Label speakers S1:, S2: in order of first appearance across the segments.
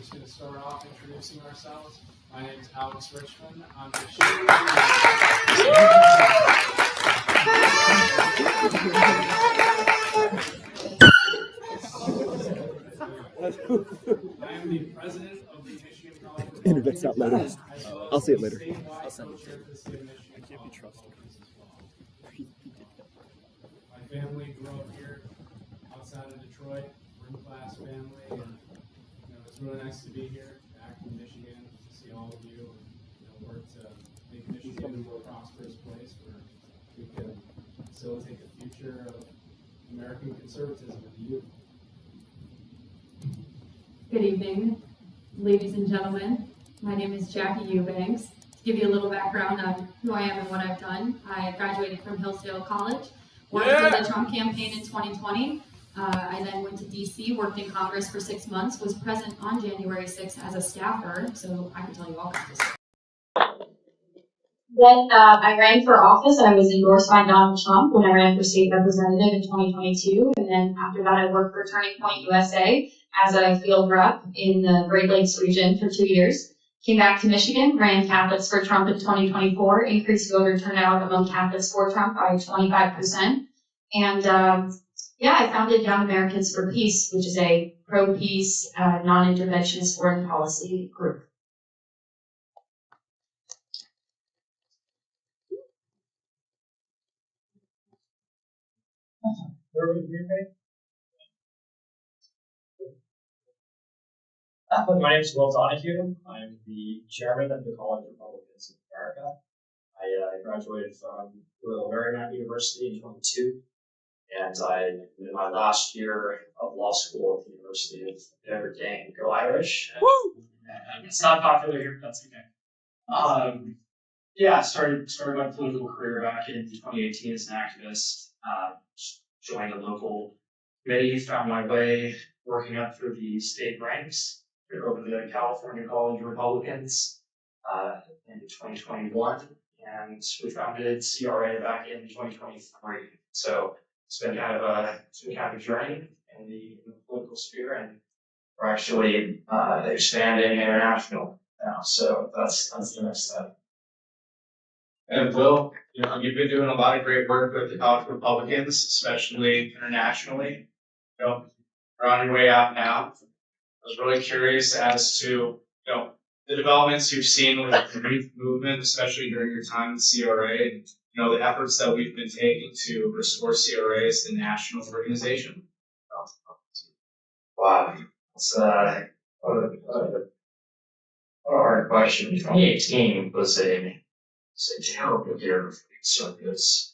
S1: just going to start off introducing ourselves. My name is Alex Richmond. I'm the I am the president of the Michigan College.
S2: Internet's out later. I'll see it later.
S1: I'll send it to you. I can't be trusted. My family grew up here outside of Detroit. We're a class family, and it's really nice to be here, back in Michigan, to see all of you, and work to make Michigan a more prosperous place where we can facilitate the future of American conservatism and the youth.
S3: Good evening, ladies and gentlemen. My name is Jackie Eubanks. To give you a little background on who I am and what I've done, I graduated from Hillsdale College, worked for the Trump campaign in 2020. I then went to DC, worked in Congress for 6 months, was present on January 6th as a staffer, so I can tell you all kinds of stuff. Then I ran for office. I was endorsed by Donald Trump when I ran for state representative in 2022. And then after that, I worked for Turning Point USA as a field rep in the Great Lakes region for 2 years. Came back to Michigan, ran Catholics for Trump in 2024, increased voter turnout among Catholics for Trump by 25%. And I founded Young Americans for Peace, which is a pro-peace, non-interventionist foreign policy group.
S4: My name is Will Donahue. I'm the chairman of the College of Republicans of America. I graduated from Royal Marymount University in 22, and I'm in my last year of law school at the University of Notre Dame. Go Irish! Woo! It's not popular here, but that's okay. Started my political career back in 2018 as an activist. Joined a local committee, found my way working up through the state ranks over the California College of Republicans in 2021, and we founded CRA back in 2023. So it's been kind of a journey in the political sphere, and we're actually expanding international now. So that's the next step.
S5: And Will, you've been doing a lot of great work with the College of Republicans, especially internationally. We're on your way out now. I was really curious as to, the developments you've seen with the youth movement, especially during your time in CRA, and, the efforts that we've been taking to restore CRA as the national organization.
S4: Wow. That's a hard question. 2018 was a terrible year for conservatives.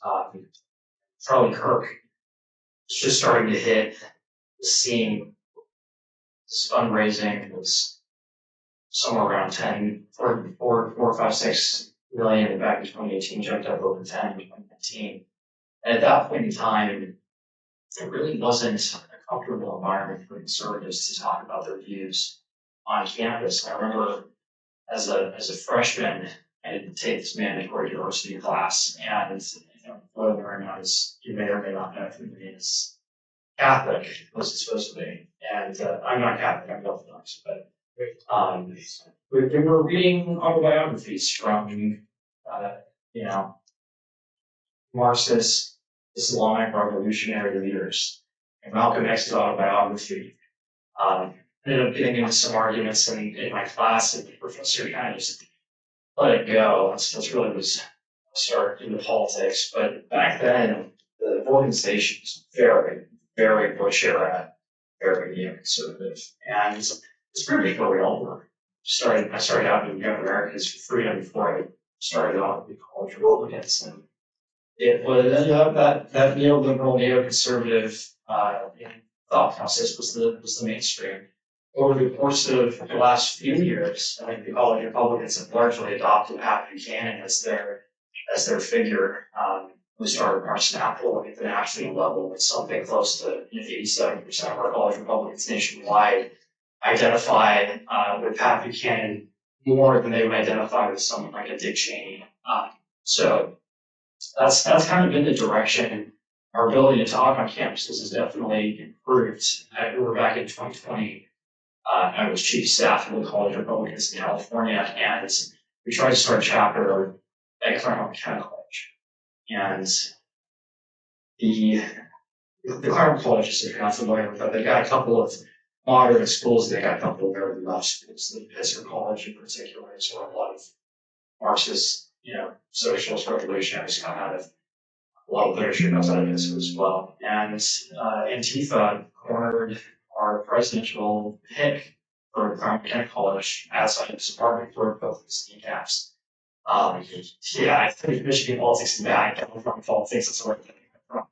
S4: Charlie Kirk was just starting to hit the scene. This fundraising was somewhere around 4, 5, 6 million back in 2018, jumped up over 10 in 2019. And at that point in time, it really wasn't a comfortable environment for conservatives to talk about their views on campus. I remember as a freshman, I had to take this mandatory diversity class, and whether or not you may or may not know who it is, Catholic was it supposed to be, and I'm not Catholic, I'm Orthodox, but we were reading autobiographies from Marxist Islamic revolutionary leaders, and Malcolm X's autobiography. Ended up getting into some arguments in my class, and the professor kind of just let it go. That's really was start into politics. But back then, the organization was very, very Bush era, very conservative, and it's pretty big where we all were. I started out in Young Americans for freedom before I started off with the College of Republicans, and it was that neoliberal, neoconservative thought process was the mainstream. Over the course of the last few years, I think the College of Republicans have largely adopted Pat Buchanan as their figure. We started our snap polling at the national level with something close to 87% of our College Republicans nationwide identify with Pat Buchanan more than they would identify with someone like a Dick Cheney. So that's kind of been the direction. Our ability to talk on campuses has definitely improved. We were back in 2020. I was chief staff of the College of Republicans in California, and we tried to start a chapter at Claremont County College. And the Claremont College, if you're not familiar with it, they got a couple of moderate schools, they got a couple of very left schools. The Pittsburgh College in particular is where a lot of Marxist, socialist revolutionaries come out of. A lot of literature comes out of this as well. And Antifa cornered our presidential pick for Claremont County College outside of his apartment for both his kneecaps. I think Michigan politics is bad. California politics is sort of from.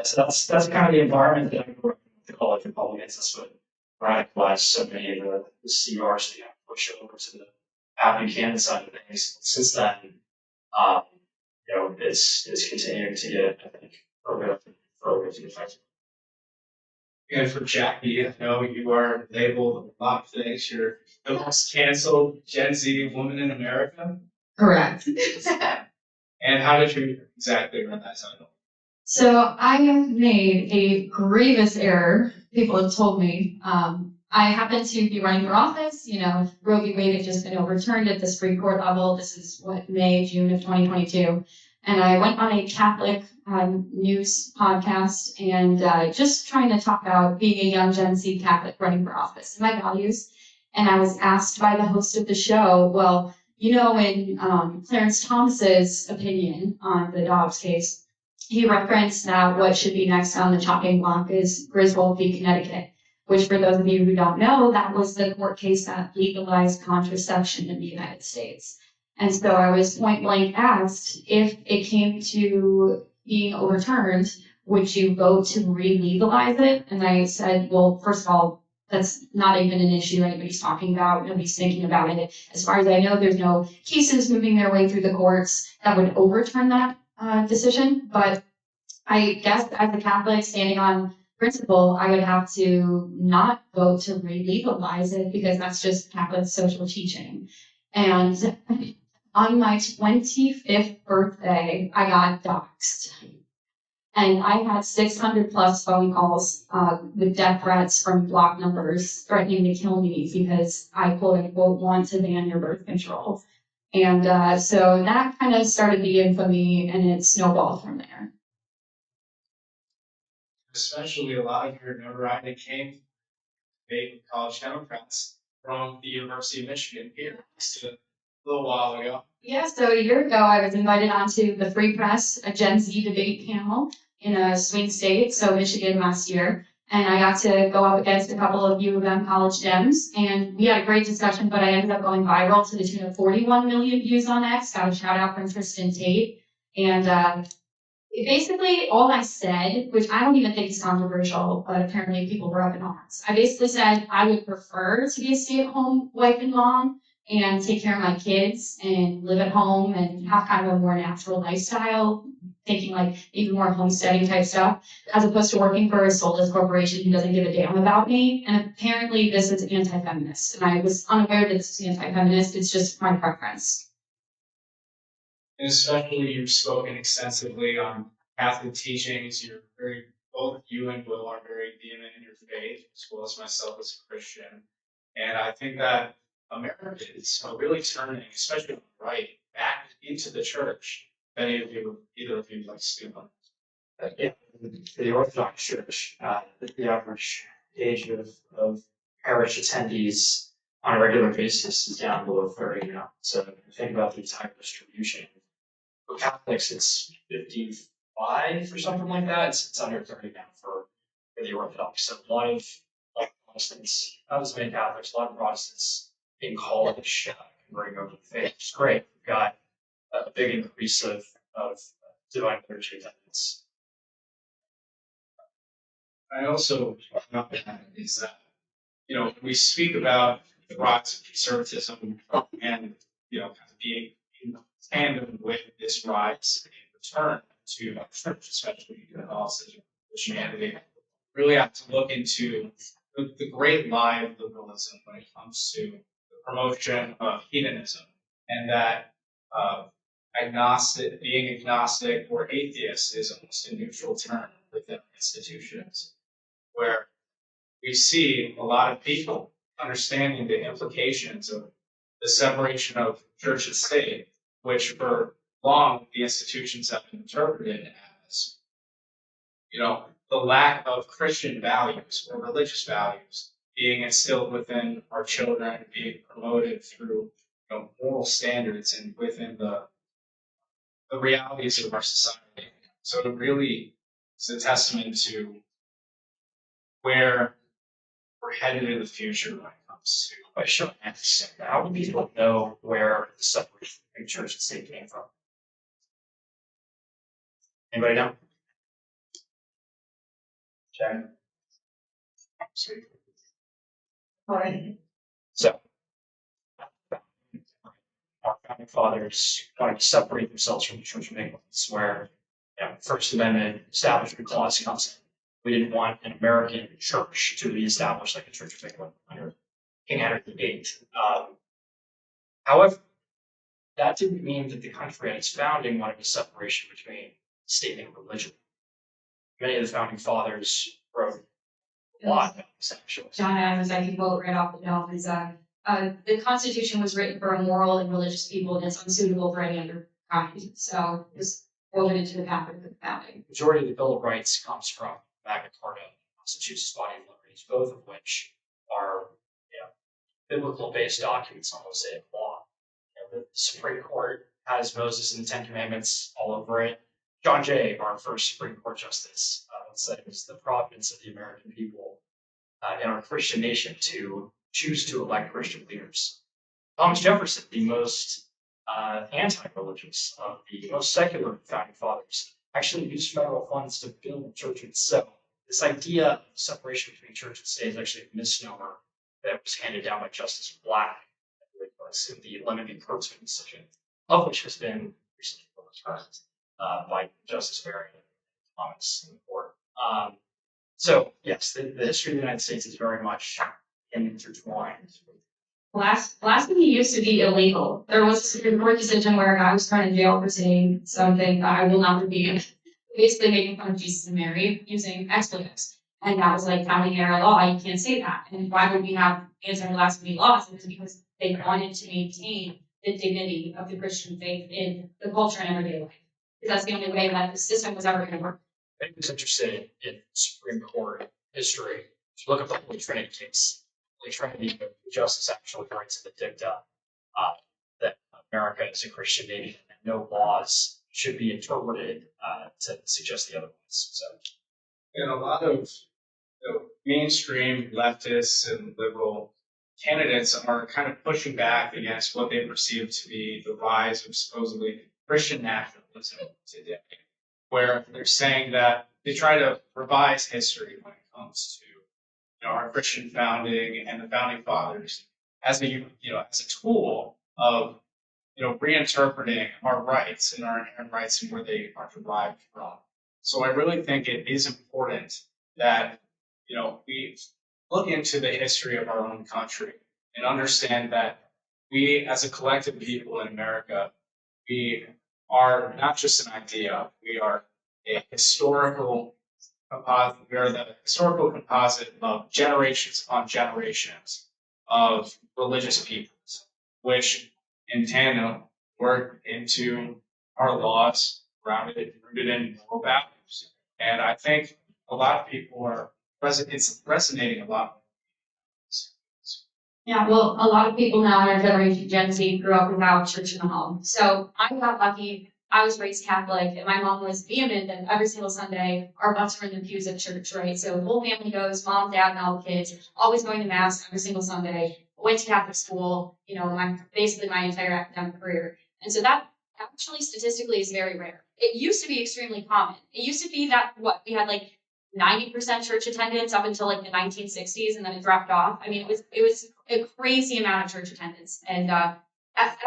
S4: So that's kind of the environment that I grew up in with the college Republicans. That's what radicalized so many of the CRs that got pushed over to the Buchanan side of things. Since then, it's continuing to get, I think, further effective.
S5: And for Jackie, I know you are labeled a lot of things. You're the most canceled Gen Z woman in America.
S3: Correct.
S5: And how did you exactly run that title?
S3: So I have made a grievous error. People have told me. I happen to be running for office. Roe v. Wade had just been overturned at the Supreme Court level. This is May, June of 2022. And I went on a Catholic news podcast and just trying to talk about being a young Gen Z Catholic running for office and my values. And I was asked by the host of the show, well, in Clarence Thomas's opinion on the Dobbs case, he referenced that what should be next on the chopping block is Griswold v. Connecticut, which for those of you who don't know, that was the court case that legalized contraception in the United States. And so I was point blank asked, if it came to being overturned, would you vote to re-legalize it? And I said, well, first of all, that's not even an issue anybody's talking about. Nobody's thinking about it. As far as I know, there's no cases moving their way through the courts that would overturn that decision. But I guess as a Catholic standing on principle, I would have to not vote to re-legalize it because that's just Catholic social teaching. And on my 25th birthday, I got doxxed. And I had 600 plus phone calls with death threats from block numbers threatening to kill me because I quote unquote want to ban your birth control. And so that kind of started the infamy and it snowballed from there.
S5: Especially a lot of your notoriety came from college Democrats from the University of Michigan here just a little while ago.
S3: Yeah, so a year ago, I was invited onto the Free Press, a Gen Z debate panel in a swing state, so Michigan last year. And I got to go up against a couple of U of M college Dems, and we had a great discussion, but I ended up going viral to the tune of 41 million views on X. Got a shout out from Tristan Tate. And basically, all I said, which I don't even think is controversial, but apparently people were up in arms. I basically said I would prefer to be a stay-at-home wife and mom and take care of my kids and live at home and have kind of a more natural lifestyle, thinking like even more homesteading type stuff, as opposed to working for a soulless corporation who doesn't give a damn about me. And apparently this is anti-feminist. And I was unaware that this is anti-feminist. It's just my preference.
S5: And especially you've spoken extensively on Catholic teachings. Both you and Will are very vehement in your faith, as well as myself as a Christian. And I think that Americans are really turning, especially on the right, back into the church. Either of you like to speak on
S4: Yeah, the Orthodox Church, the average age of parish attendees on a regular basis is down below 30 now. So think about the entire distribution. For Catholics, it's 55 or something like that. It's under 30 now for the Orthodox. So a lot of Protestants, not as many Catholics, a lot of Protestants in college converting over to faith, which is great. We've got a big increase of divine liturgy attendance.
S5: I also want to add is that, we speak about the rise of conservatism and, kind of being in tandem with this rise and return to church, especially Catholicism, Christianity. Really have to look into the great lie of liberalism when it comes to the promotion of hedonism, and that being agnostic or atheist is almost a neutral term within institutions, where we see a lot of people understanding the implications of the separation of church and state, which for long the institutions have been interpreted as, the lack of Christian values or religious values being instilled within our children, being promoted through moral standards and within the realities of our society. So it really is a testament to where we're headed in the future when it comes to.
S4: But sure, how do people know where the separation between church and state came from? Anybody know? Okay. So, our founding fathers wanted to separate themselves from the Church of England. It's where First Amendment Establishment Clause comes in. We didn't want an American church to be established like the Church of England under King Henry VIII. However, that didn't mean that the country at its founding wanted a separation between state and religion. Many of the founding fathers wrote a lot about this, actually.
S3: John Adams, I can quote right off the dome, is the Constitution was written for a moral and religious people and it's unsuitable for any other kind. So it was woven into the fabric of the founding.
S4: The majority of the Bill of Rights comes from Magna Carta, Massachusetts Body of Liberties, both of which are biblical-based documents on Mosaic law. The Supreme Court has Moses and the Ten Commandments all over it. John Jay, our first Supreme Court justice, said it was the providence of the American people in our Christian nation to choose to elect Christian leaders. Thomas Jefferson, the most anti-religious of the most secular founding fathers, actually used federal funds to build churches. So this idea of separation between church and state is actually a misnomer that was handed down by Justice Black in the Lemon v. Kurtzman decision, of which has been recently overturned by Justice Barry and Thomas in the court. So yes, the history of the United States is very much intertwined.
S3: Blasphemy used to be illegal. There was a Supreme Court decision where a guy was thrown in jail for saying something that I will not repeat, basically making fun of Jesus and Mary using expletives. And that was like founding era law. You can't say that. And why would we have anti-blasphemy laws? It was because they wanted to maintain the dignity of the Christian faith in the culture and everyday life. Because that's the only way that the system was ever going to work.
S4: Anyone who's interested in Supreme Court history, look up the Holy Trinity case. Holy Trinity, the justice actually writes in the dicta that America is a Christian nation and no laws should be interpreted to suggest the other ones. So,
S5: And a lot of mainstream leftists and liberal candidates are kind of pushing back against what they perceive to be the rise of supposedly Christian nationalism today, where they're saying that they try to revise history when it comes to our Christian founding and the founding fathers as a tool of reinterpreting our rights and our inherent rights and where they are derived from. So I really think it is important that we look into the history of our own country and understand that we, as a collective people in America, we are not just an idea. We are a historical composite. We are the historical composite of generations upon generations of religious peoples, which in tandem work into our laws, rooted in moral values. And I think a lot of people are it's resonating a lot.
S3: Yeah, well, a lot of people now in our generation, Gen Z, grew up without church in the home. So I got lucky. I was raised Catholic, and my mom was vehement, and every single Sunday, our butts were in the pews at church, right? So the whole family goes, mom, dad, and all the kids, always going to Mass every single Sunday. Went to Catholic school, basically my entire academic career. And so that actually statistically is very rare. It used to be extremely common. It used to be that, we had like 90% church attendance up until like the 1960s, and then it dropped off. I mean, it was a crazy amount of church attendance. And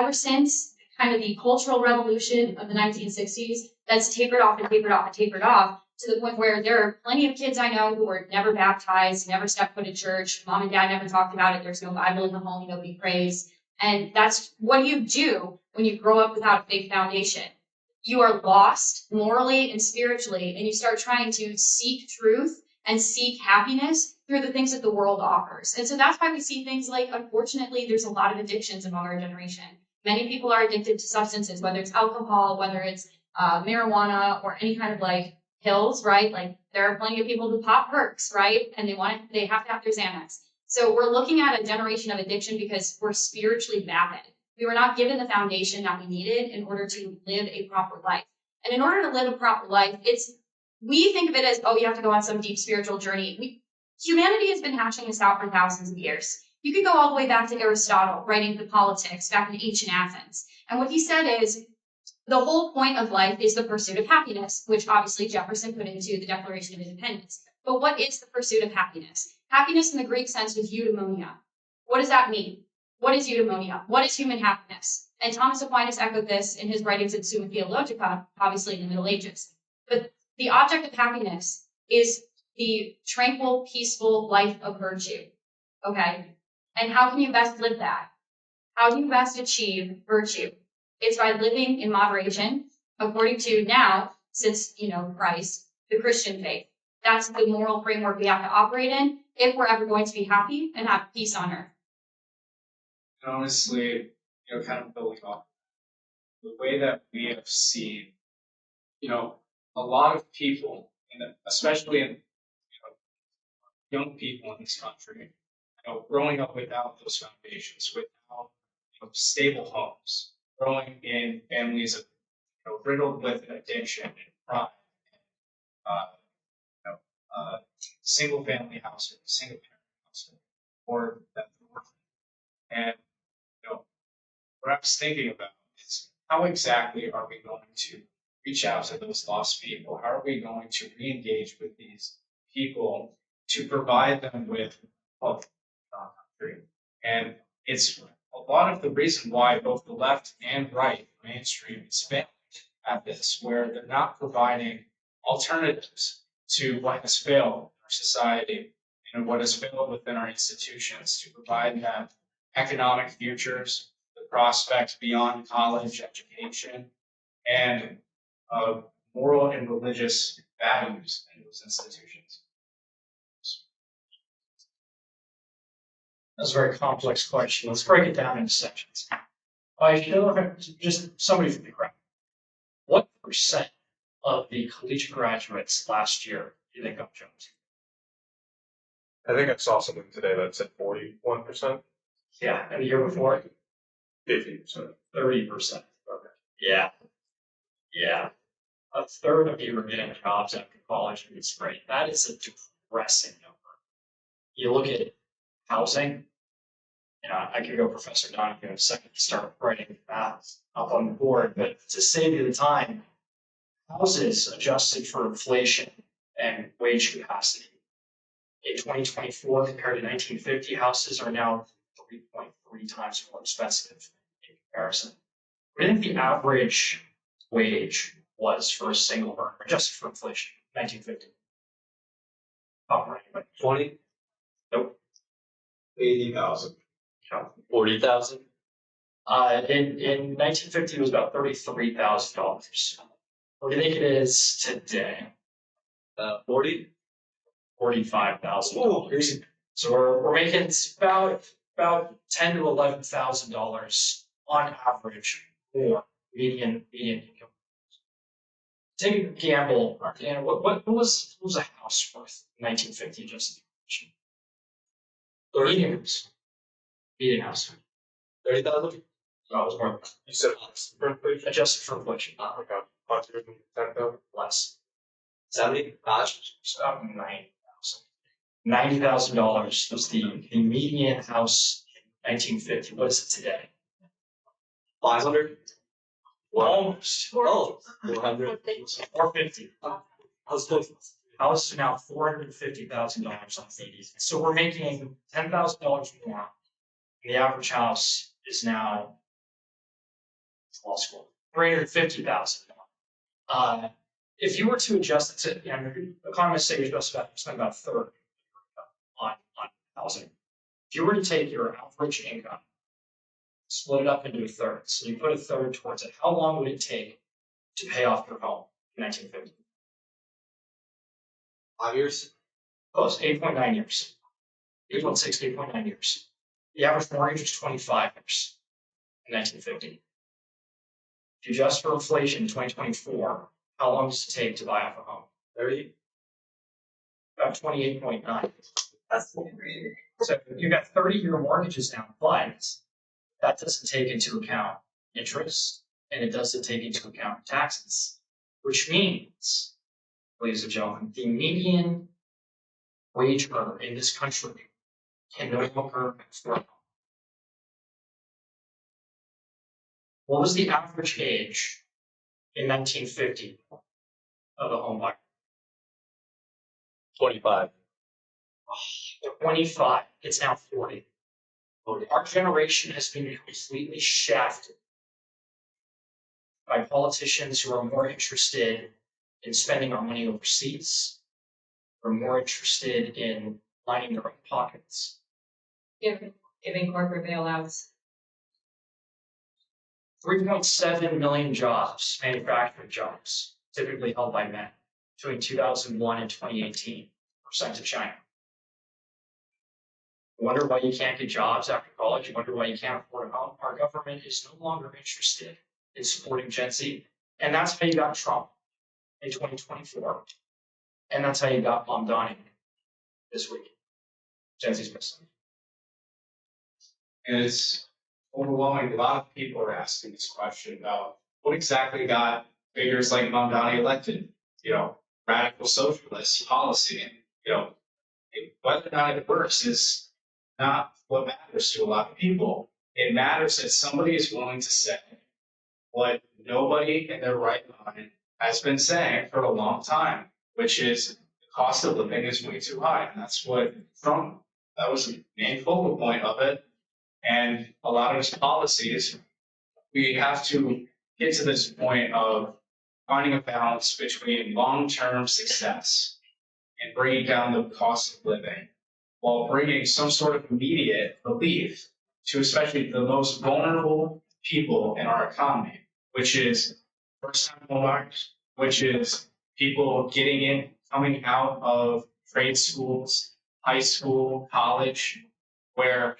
S3: ever since kind of the cultural revolution of the 1960s, that's tapered off and tapered off and tapered off to the point where there are plenty of kids I know who were never baptized, never stepped foot in church. Mom and dad never talked about it. There's no Bible in the home. Nobody prays. And that's what you do when you grow up without a faith foundation. You are lost morally and spiritually, and you start trying to seek truth and seek happiness through the things that the world offers. And so that's why we see things like, unfortunately, there's a lot of addictions among our generation. Many people are addicted to substances, whether it's alcohol, whether it's marijuana, or any kind of like pills, right? Like there are plenty of people who pop perks, right? And they have to have their Xanax. So we're looking at a generation of addiction because we're spiritually vapid. We were not given the foundation that we needed in order to live a proper life. And in order to live a proper life, we think of it as, oh, you have to go on some deep spiritual journey. Humanity has been hashing this out for thousands of years. You could go all the way back to Aristotle, writing the Politics back in ancient Athens. And what he said is, the whole point of life is the pursuit of happiness, which obviously Jefferson put into the Declaration of Independence. But what is the pursuit of happiness? Happiness in the Greek sense was eudaimonia. What does that mean? What is eudaimonia? What is human happiness? And Thomas Aquinas echoed this in his writings in Summa Theologica, obviously in the Middle Ages. But the object of happiness is the tranquil, peaceful life of virtue. Okay? And how can you best live that? How do you best achieve virtue? It's by living in moderation, according to now, since, Christ, the Christian faith. That's the moral framework we have to operate in if we're ever going to be happy and have peace on earth.
S5: And honestly, kind of building off the way that we have seen, a lot of people, and especially in young people in this country, growing up without those foundations, without stable homes, growing in families of riddled with addiction and crime, single family household, single parent household, or that and what I was thinking about is how exactly are we going to reach out to those lost people? How are we going to re-engage with these people to provide them with hope in our country? And it's a lot of the reason why both the left and right, mainstream, is failing at this, where they're not providing alternatives to what has failed in our society and what has failed within our institutions to provide them economic futures, the prospects beyond college education, and moral and religious values in those institutions.
S6: That's a very complex question. Let's break it down into sections. Just somebody from the crowd. What percent of the collegiate graduates last year do you think got jobs?
S7: I think I saw something today that said 41%.
S6: Yeah, and the year before?
S7: 50%.
S6: 30%. Okay. Yeah. A third of you are getting jobs after college, and it's great. That is a depressing number. You look at housing, I could go Professor Donoghue in a second to start writing that up on the board, but to save you the time, houses adjusted for inflation and wage capacity. In 2024, compared to 1950, houses are now 3.3 times more expensive in comparison. What do you think the average wage was for a single earner, adjusted for inflation, 1950? Oh, right.
S7: 20?
S6: Nope.
S7: 80,000.
S2: 40,000.
S6: In 1950, it was about $33,000. What do you think it is today?
S2: 40.
S6: $45,000. So we're making about $10,000 to $11,000 on average more median income. Take a gamble, Dan. What was a house worth in 1950? Just median house.
S2: 30,000.
S6: So I was more
S7: You said for inflation?
S6: adjusted for inflation,
S7: Okay. 110,000.
S6: less.
S2: 70.
S6: About $90,000 was the median house in 1950. What is it today?
S2: 500.
S6: Almost.
S2: Oh, 400.
S6: 450.
S2: I was close.
S6: House is now $450,000 on median. So we're making $10,000 more. The average house is now $350,000. If you were to adjust it to, economists say you're supposed to spend about a third on housing. If you were to take your average income, split it up into thirds, so you put a third towards it, how long would it take to pay off your home in 1950?
S2: 5 years.
S6: Close, 8.9 years. 8.6, 8.9 years. The average mortgage was 25 years in 1950. If you adjust for inflation in 2024, how long does it take to buy off a home?
S2: 30?
S6: About 28.9.
S2: That's great.
S6: So you've got 30-year mortgages now, but that doesn't take into account interest and it doesn't take into account taxes, which means, ladies and gentlemen, the median wage earner in this country can no longer afford a home. What was the average age in 1950 of a home buyer?
S2: 25.
S6: 25. It's now 40. Our generation has been completely shafted by politicians who are more interested in spending our money overseas, or more interested in lining their own pockets.
S8: Giving corporate bailouts.
S6: 3.7 million jobs, manufacturing jobs, typically held by men, between 2001 and 2018, were sent to China. Wonder why you can't get jobs after college? You wonder why you can't afford a home? Our government is no longer interested in supporting Gen Z. And that's how you got Trump in 2024. And that's how you got Mamdani this week. Gen Z's missing.
S5: And it's overwhelming. A lot of people are asking this question about what exactly got figures like Mamdani elected. Radical socialist policy. And, whether or not it works is not what matters to a lot of people. It matters that somebody is willing to say what nobody in their right mind has been saying for a long time, which is the cost of living is way too high. And that's what that was the main focal point of it. And a lot of his policies, we have to get to this point of finding a balance between long-term success and bringing down the cost of living, while bringing some sort of immediate relief to especially the most vulnerable people in our economy, which is first-time homebuyers, which is people coming out of trade schools, high school, college, where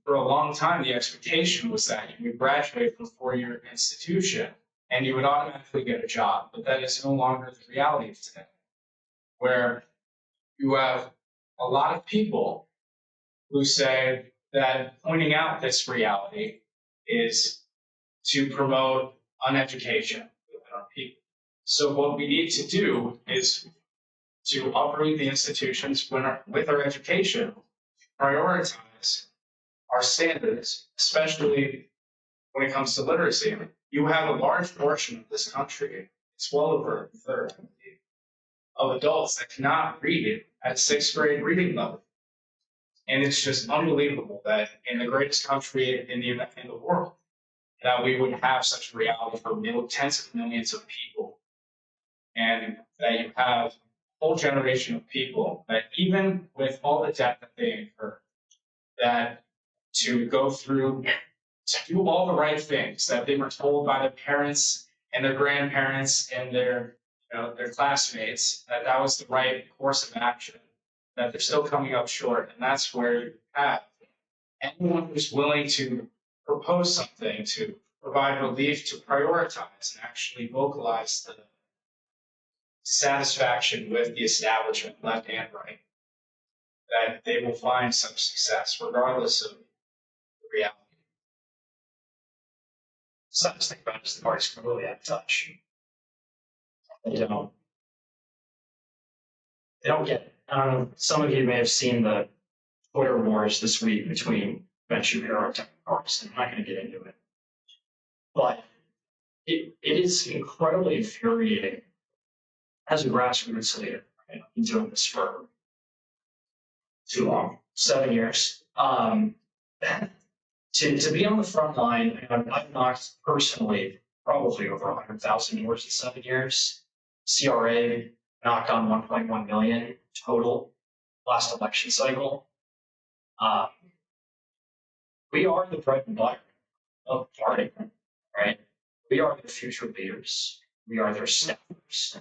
S5: for a long time, the expectation was that you would graduate from a four-year institution and you would automatically get a job, but that is no longer the reality of today, where you have a lot of people who say that pointing out this reality is to promote uneducation within our people. So what we need to do is to uproot the institutions with our education, prioritize our standards, especially when it comes to literacy. You have a large portion of this country, it's well over a third, of adults that cannot read at sixth grade reading level. And it's just unbelievable that in the greatest country in the world, that we would have such a reality for tens of millions of people. And that you have a whole generation of people that even with all the debt that they incur, that to go through, to do all the right things that they were told by their parents and their grandparents and their classmates, that was the right course of action, that they're still coming up short. And that's where you have anyone who's willing to propose something, to provide relief, to prioritize and actually vocalize the satisfaction with the establishment, left and right, that they will find some success regardless of the reality.
S6: So I just think about it as the parties completely out of touch. They don't get it. I don't know, some of you may have seen the Twitter wars this week between Ben Shapiro and Tucker Carlson. I'm not going to get into it. But it is incredibly infuriating as a grassroots leader. I've been doing this for too long, 7 years. To be on the front line, and I've knocked personally probably over 100,000 doors in 7 years. CRA knocked on 1.1 million total last election cycle. We are the bread and butter of the party, right? We are their future leaders. We are their staffers.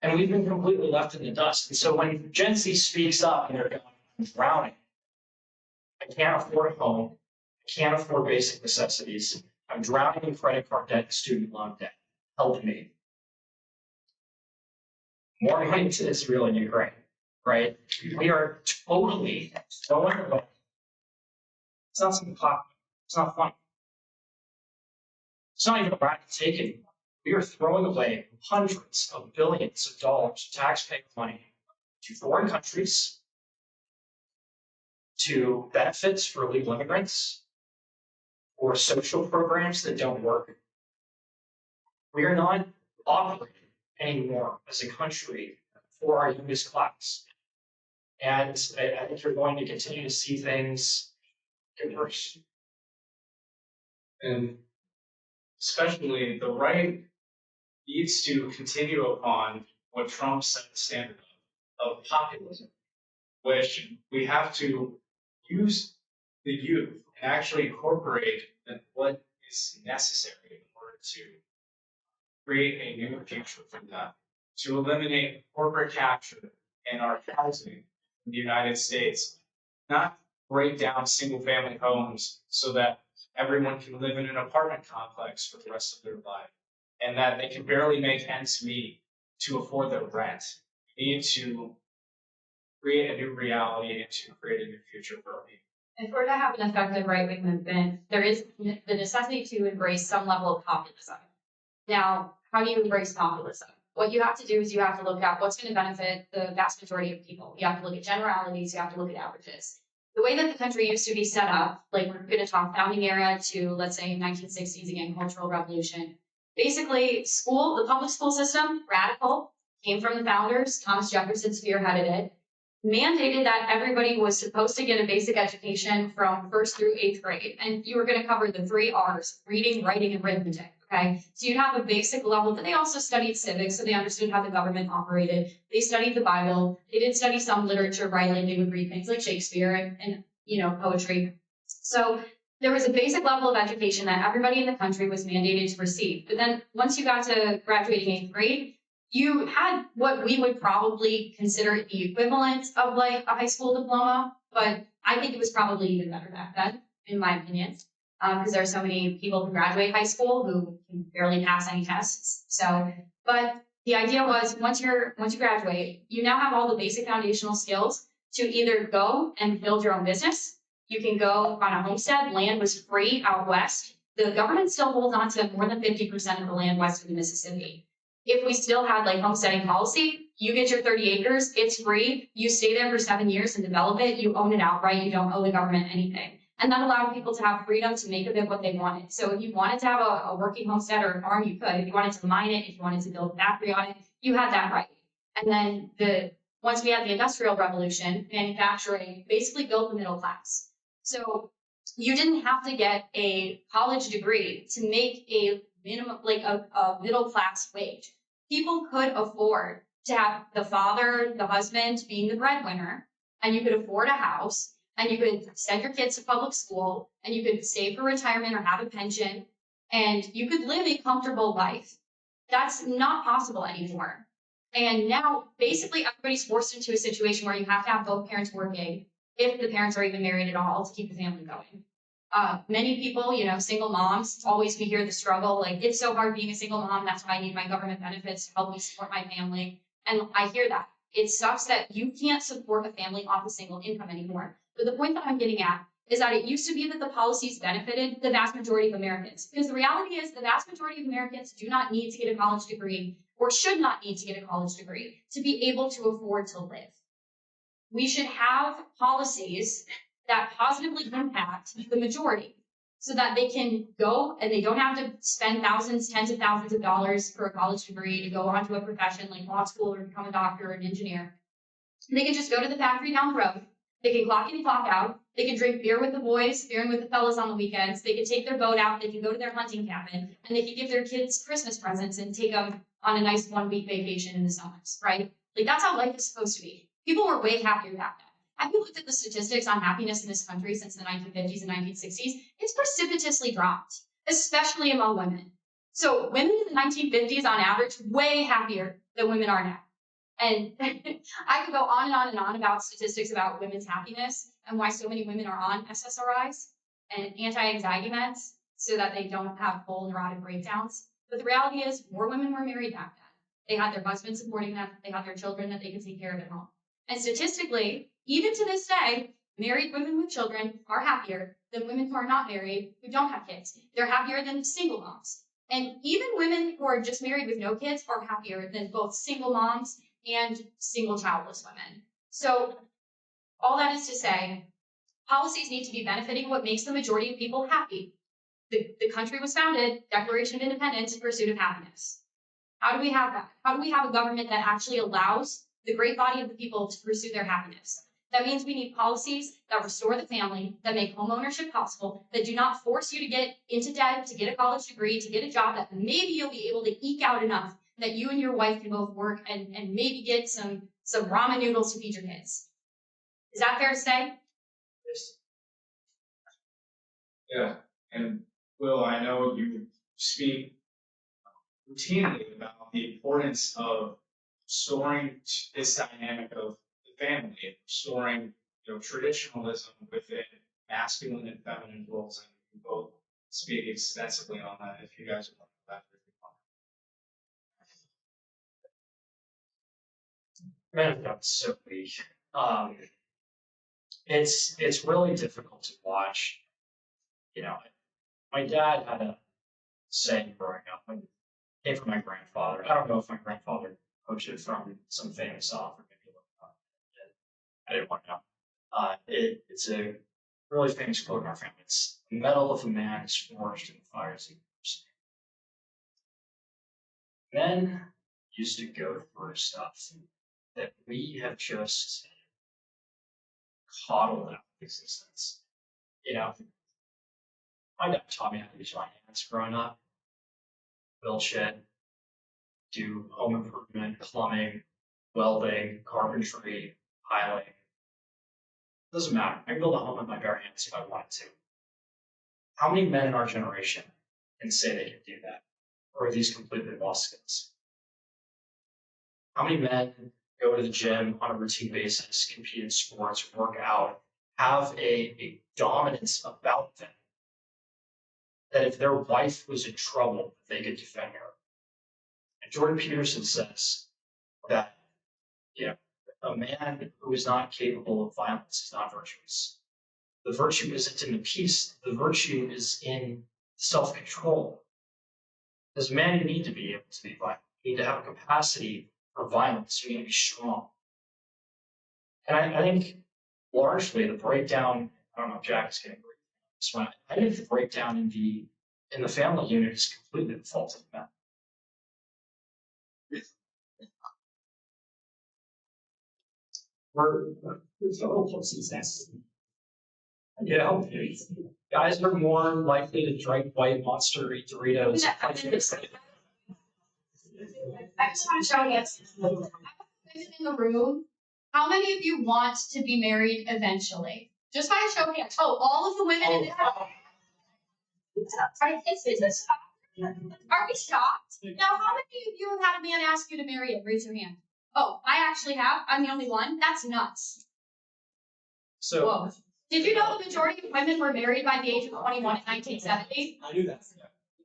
S6: And we've been completely left in the dust. And so when Gen Z speaks up and they're going, I'm drowning, I can't afford a home, I can't afford basic necessities, I'm drowning in credit card debt and student loan debt, help me. More money to Israel and Ukraine, right? We are totally throwing away. It's not something popular. It's not funny. It's not even a racket take anymore. We are throwing away hundreds of billions of dollars of taxpayer money to foreign countries, to benefits for illegal immigrants, or social programs that don't work. We are not operating anymore as a country for our youngest class. And I think you're going to continue to see things get worse.
S5: And especially the right needs to continue upon what Trump set the standard of populism, which we have to use the youth and actually incorporate what is necessary in order to create a new future for them, to eliminate corporate capture in our housing in the United States, not break down single family homes so that everyone can live in an apartment complex for the rest of their life and that they can barely make ends meet to afford their rent. We need to create a new reality and to create a new future for our people.
S3: If we're to have an effective right-wing movement, there is the necessity to embrace some level of populism. Now, how do you embrace populism? What you have to do is you have to look at what's going to benefit the vast majority of people. You have to look at generalities, you have to look at averages. The way that the country used to be set up, like we're going to talk founding era to, let's say, 1960s, again, Cultural Revolution. Basically, the public school system, radical, came from the founders, Thomas Jefferson spearheaded it, mandated that everybody was supposed to get a basic education from 1st through 8th grade. And you were going to cover the 3 R's, reading, writing, and arithmetic. Okay, so you'd have a basic level, but they also studied civics, so they understood how the government operated. They studied the Bible. They did study some literature, right? Like they would read things like Shakespeare and poetry. So there was a basic level of education that everybody in the country was mandated to receive. But then once you got to graduating 8th grade, you had what we would probably consider the equivalent of like a high school diploma, but I think it was probably even better back then, in my opinion. Because there are so many people who graduate high school who can barely pass any tests. So, but the idea was once you graduate, you now have all the basic foundational skills to either go and build your own business. You can go on a homestead. Land was free out west. The government still holds on to more than 50% of the land west of the Mississippi. If we still had like homesteading policy, you get your 30 acres, it's free. You stay there for 7 years and develop it. You own it outright. You don't owe the government anything. And that allowed people to have freedom to make of it what they wanted. So if you wanted to have a working homestead or a farm, you could. If you wanted to mine it, if you wanted to build a factory on it, you had that right. And then once we had the Industrial Revolution, manufacturing basically built the middle class. So you didn't have to get a college degree to make a minimum, like a middle class wage. People could afford to have the father, the husband being the breadwinner, and you could afford a house, and you could send your kids to public school, and you could save for retirement or have a pension, and you could live a comfortable life. That's not possible anymore. And now, basically, everybody's forced into a situation where you have to have both parents working, if the parents are even married at all, to keep the family going. Many people, single moms, always we hear the struggle, like, it's so hard being a single mom, that's why I need my government benefits to help me support my family. And I hear that. It sucks that you can't support a family off a single income anymore. But the point that I'm getting at is that it used to be that the policies benefited the vast majority of Americans. Because the reality is the vast majority of Americans do not need to get a college degree or should not need to get a college degree to be able to afford to live. We should have policies that positively impact the majority so that they can go and they don't have to spend thousands, tens of thousands of dollars for a college degree to go on to a profession like law school or become a doctor or an engineer. They can just go to the factory down the road. They can clock in, clock out. They can drink beer with the boys, beer with the fellas on the weekends. They can take their boat out. They can go to their hunting cabin, and they can give their kids Christmas presents and take them on a nice 1-week vacation in the summers, right? Like, that's how life is supposed to be. People were way happier back then. Have you looked at the statistics on happiness in this country since the 1950s and 1960s? It's precipitously dropped, especially among women. So women in the 1950s, on average, way happier than women are now. And I could go on and on about statistics about women's happiness and why so many women are on SSRIs and anti-anxiety meds so that they don't have full neurotic breakdowns. But the reality is more women were married back then. They had their husbands supporting them. They had their children that they could take care of at home. And statistically, even to this day, married women with children are happier than women who are not married, who don't have kids. They're happier than single moms. And even women who are just married with no kids are happier than both single moms and single childless women. So all that is to say, policies need to be benefiting what makes the majority of people happy. The country was founded, Declaration of Independence, in pursuit of happiness. How do we have that? How do we have a government that actually allows the great body of the people to pursue their happiness? That means we need policies that restore the family, that make home ownership possible, that do not force you to get into debt, to get a college degree, to get a job that maybe you'll be able to eke out enough that you and your wife can both work and maybe get some ramen noodles to feed your kids. Is that fair to say?
S5: Yeah, and Will, I know you speak routinely about the importance of restoring this dynamic of the family, restoring traditionalism within masculine and feminine roles, and we can both speak extensively on that if you guys want that.
S6: Man, that's so weak. It's really difficult to watch. You know, my dad had a saying growing up, and it came from my grandfather. I don't know if my grandfather poached it from some famous author, maybe look it up. I didn't want to know. It's a really famous quote in our family. It's the metal of a man is forged in the fires he burns. Men used to go through stuff that we have just coddled out of existence. You know, my dad taught me how to use my hands growing up, build shit, do home improvement, plumbing, welding, carpentry, piling. Doesn't matter. I can build a home with my bare hands if I wanted to. How many men in our generation can say they can do that? Or are these completely lost skills? How many men go to the gym on a routine basis, compete in sports, work out, have a dominance about them that if their wife was in trouble, they could defend her? And Jordan Peterson says that, a man who is not capable of violence is not virtuous. The virtue isn't in the peace. The virtue is in self-control. As a man, you need to be able to be violent. You need to have a capacity for violence. You need to be strong. And I think largely the breakdown, I don't know if Jack is getting this one. I think the breakdown in the family unit is completely the fault of the men. Guys are more likely to drink White Monster, eat Doritos.
S3: I just want to show you. In the room, how many of you want to be married eventually? Just by a show of hands. Oh, all of the women in this. Is this shocked? Are we shocked? Now, how many of you have had a man ask you to marry him? Raise your hand. Oh, I actually have. I'm the only one. That's nuts.
S6: So,
S3: whoa. Did you know the majority of women were married by the age of 21 in 1970?
S6: I knew that.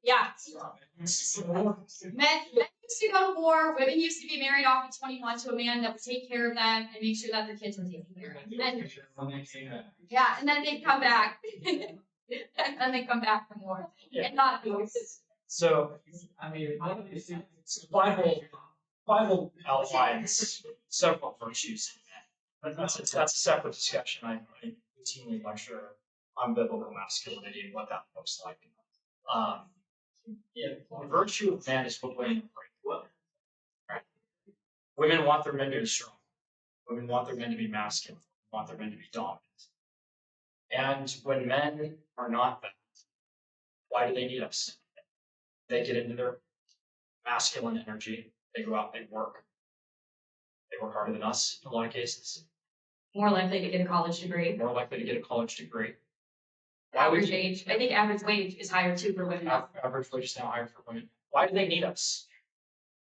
S3: Yeah. Men used to go to war. Women used to be married off at 21 to a man that would take care of them and make sure that their kids were taken care of. And then they'd come back. And then they come back for more.
S6: Yeah.
S3: And not abuse.
S6: So, I mean, Bible outlines several virtues in men. But that's a separate discussion. I routinely lecture on biblical masculinity and what that looks like. The virtue of man is what women bring to women. Right? Women want their men to be strong. Women want their men to be masculine. Want their men to be dominant. And when men are not that, why do they need us? They get into their masculine energy. They go out, they work. They work harder than us in a lot of cases.
S8: More likely to get a college degree.
S6: More likely to get a college degree.
S8: Average age. I think average wage is higher too for women.
S6: Average wage is now higher for women. Why do they need us?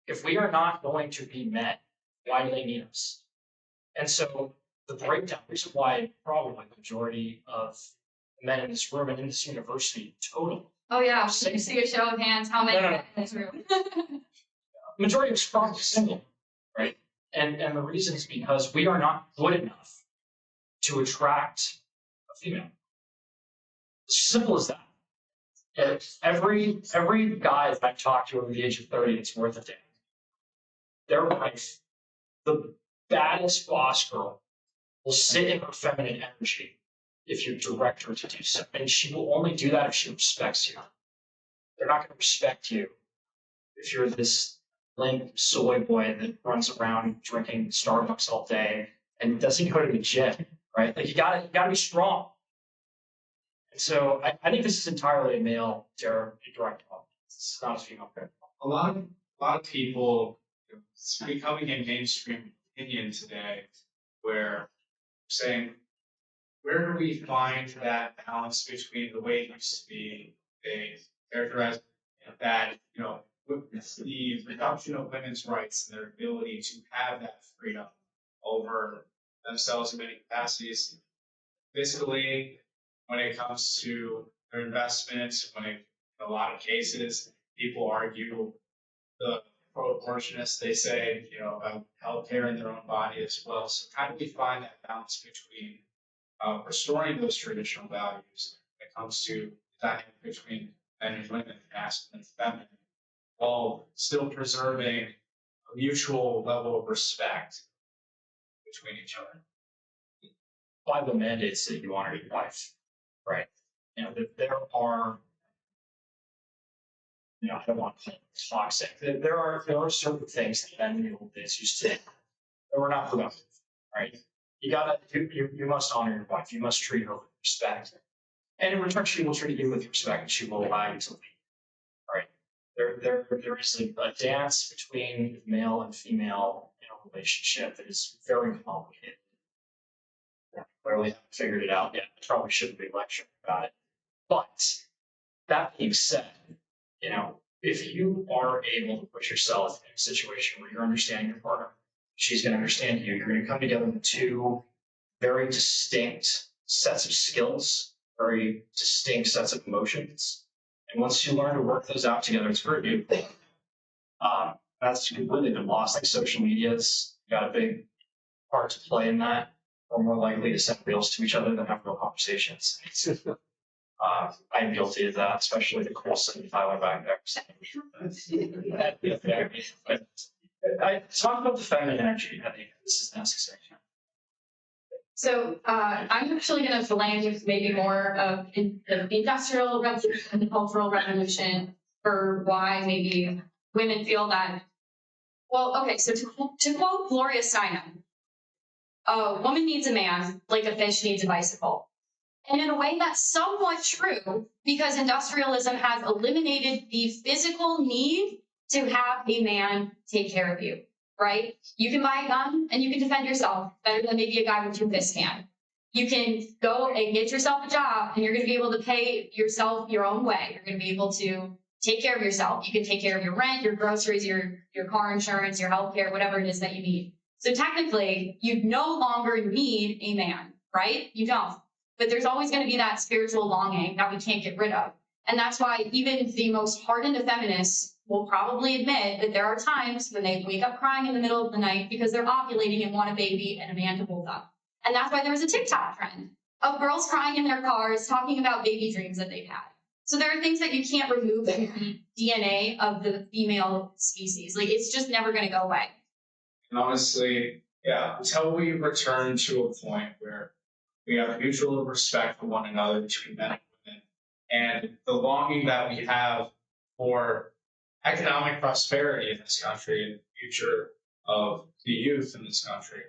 S6: If we are not going to be men, Why do they need us? And so the breakdown, the reason why probably the majority of men in this room and in this university total,
S8: Oh yeah, should you see a show of hands? How many
S6: No.
S8: men in this room?
S6: majority of us probably single, right? And the reason is because we are not good enough to attract a female. It's simple as that. And every guy that I've talked to over the age of 30 that's worth a damn, their wife, the baddest boss girl, will sit in her feminine energy if you direct her to do so. And she will only do that if she respects you. They're not going to respect you if you're this limp soy boy that runs around drinking Starbucks all day and doesn't go to the gym, right? Like you gotta be strong. And so I think this is entirely a male direct problem. It's not a female thing.
S5: A lot of people, it's becoming a mainstream opinion today where saying, where do we find that balance between the way it used to be? They characterize that, with the reduction of women's rights and their ability to have that freedom over themselves in many capacities, fiscally, when it comes to their investments, in a lot of cases, people argue the pro-abortionists, they say, about healthcare in their own body as well. So how do we find that balance between restoring those traditional values when it comes to the dynamic between men and women, masculine and feminine, while still preserving a mutual level of respect between each other?
S6: By the mandates that you honor your wife, right? There are, I don't want to call it toxic. There are certain things that men in the old days used to do that were not productive, right? You must honor your wife. You must treat her with respect. And in return, she will treat you with respect and she will allow you to lead, right? There is a dance between male and female in a relationship that is very complicated. Clearly haven't figured it out yet. I probably shouldn't be lecturing about it. But that being said, if you are able to put yourself in a situation where you're understanding your partner, she's going to understand you. You're going to come together with two very distinct sets of skills, very distinct sets of emotions. And once you learn to work those out together, it's very beautiful. That's completely been lost. Like social media's got a big part to play in that. We're more likely to send reels to each other than have real conversations. I'm guilty of that, especially the cool city Tyler back there. I talk about the feminine energy. I think this is necessary.
S3: So I'm actually going to blend maybe more of the industrial revolution and the cultural revolution for why maybe women feel that. Well, okay, so to quote Gloria Steinem, a woman needs a man like a fish needs a bicycle. And in a way, that's somewhat true because industrialism has eliminated the physical need to have a man take care of you, right? You can buy a gun and you can defend yourself better than maybe a guy with two fists can. You can go and get yourself a job and you're going to be able to pay yourself your own way. You're going to be able to take care of yourself. You can take care of your rent, your groceries, your car insurance, your healthcare, whatever it is that you need. So technically, you no longer need a man, right? You don't. But there's always going to be that spiritual longing that we can't get rid of. And that's why even the most hardened of feminists will probably admit that there are times when they wake up crying in the middle of the night because they're ovulating and want a baby and a man to hold up. And that's why there was a TikTok trend of girls crying in their cars talking about baby dreams that they've had. So there are things that you can't remove from the DNA of the female species. Like, it's just never going to go away.
S5: And honestly, yeah, until we return to a point where we have mutual respect for one another between men and women, and the longing that we have for economic prosperity in this country and the future of the youth in this country.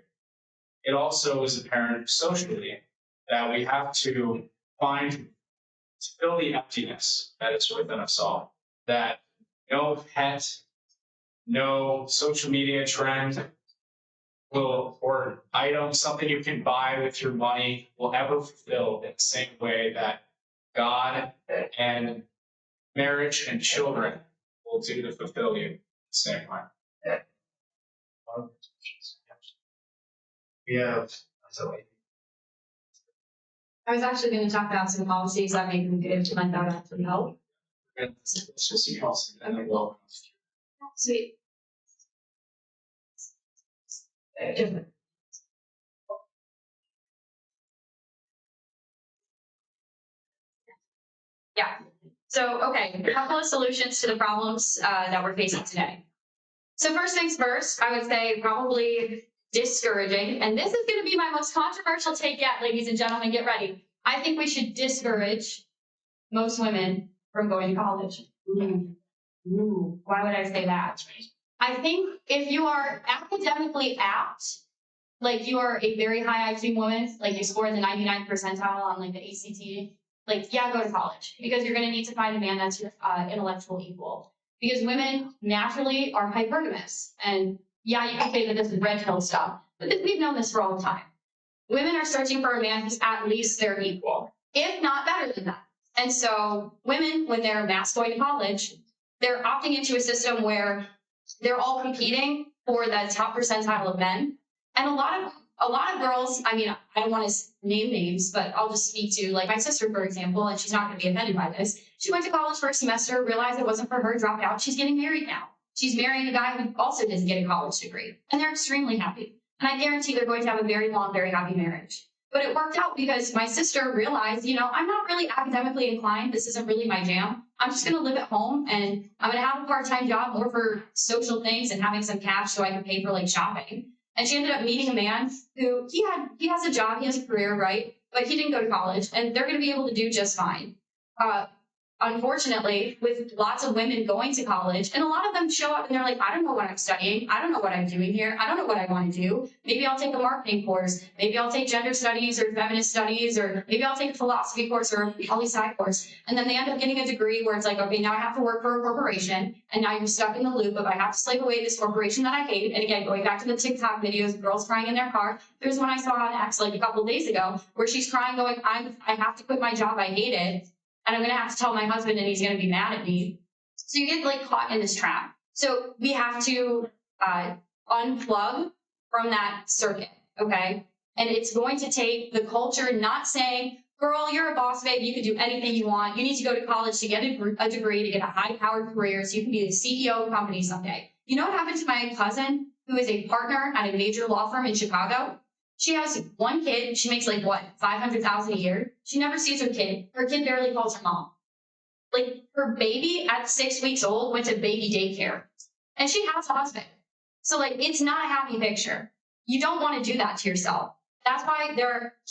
S5: It also is apparent socially that we have to fill the emptiness that is within us all. That no pet, no social media trend or item, something you can buy with your money, will ever fulfill in the same way that God and marriage and children will do to fulfill you the same way. We have, so like,
S3: I was actually going to talk about some policies that maybe we could implement that would actually help.
S5: it's just a policy that I will.
S3: Sweet. Different. Yeah. So, okay, a couple of solutions to the problems that we're facing today. So first things first, I would say probably discouraging, and this is going to be my most controversial take yet, ladies and gentlemen, get ready. I think we should discourage most women from going to college. Ooh, why would I say that? I think if you are academically apt, like you are a very high IQ woman, like you score in the 99th percentile on like the ACT, like yeah, go to college because you're going to need to find a man that's your intellectual equal. Because women naturally are hypergamous, and yeah, you can say that this is red pill stuff, but we've known this for all the time. Women are searching for a man who's at least their equal, if not better than that. And so women, when they're mass going to college, they're opting into a system where they're all competing for the top percentile of men. And a lot of girls, I mean, I don't want to name names, but I'll just speak to like my sister, for example, and she's not going to be offended by this. She went to college for a semester, realized it wasn't for her, dropped out. She's getting married now. She's marrying a guy who also doesn't get a college degree, and they're extremely happy. And I guarantee they're going to have a very long, very happy marriage. But it worked out because my sister realized, you know, I'm not really academically inclined. This isn't really my jam. I'm just going to live at home and I'm going to have a part-time job more for social things and having some cash so I can pay for like shopping. And she ended up meeting a man who he has a job, he has a career, right? But he didn't go to college, and they're going to be able to do just fine. Unfortunately, with lots of women going to college, and a lot of them show up and they're like, I don't know what I'm studying. I don't know what I'm doing here. I don't know what I want to do. Maybe I'll take a marketing course. Maybe I'll take gender studies or feminist studies, or maybe I'll take a philosophy course or a poli-sci course. And then they end up getting a degree where it's like, okay, now I have to work for a corporation. And now you're stuck in the loop of I have to slave away this corporation that I hate. And again, going back to the TikTok videos of girls crying in their car, there's one I saw on X like a couple of days ago where she's crying going, I have to quit my job. I hate it. And I'm going to have to tell my husband and he's going to be mad at me. So you get like caught in this trap. So we have to unplug from that circuit, okay? And it's going to take the culture not saying, girl, you're a boss, babe, you can do anything you want. You need to go to college to get a degree, to get a high-powered career so you can be the CEO of a company someday. You know what happened to my cousin, who is a partner at a major law firm in Chicago? She has one kid. She makes like what, $500,000 a year. She never sees her kid. Her kid barely calls her mom. Like her baby at 6 weeks old went to baby daycare, and she has a husband. So like it's not a happy picture. You don't want to do that to yourself. That's why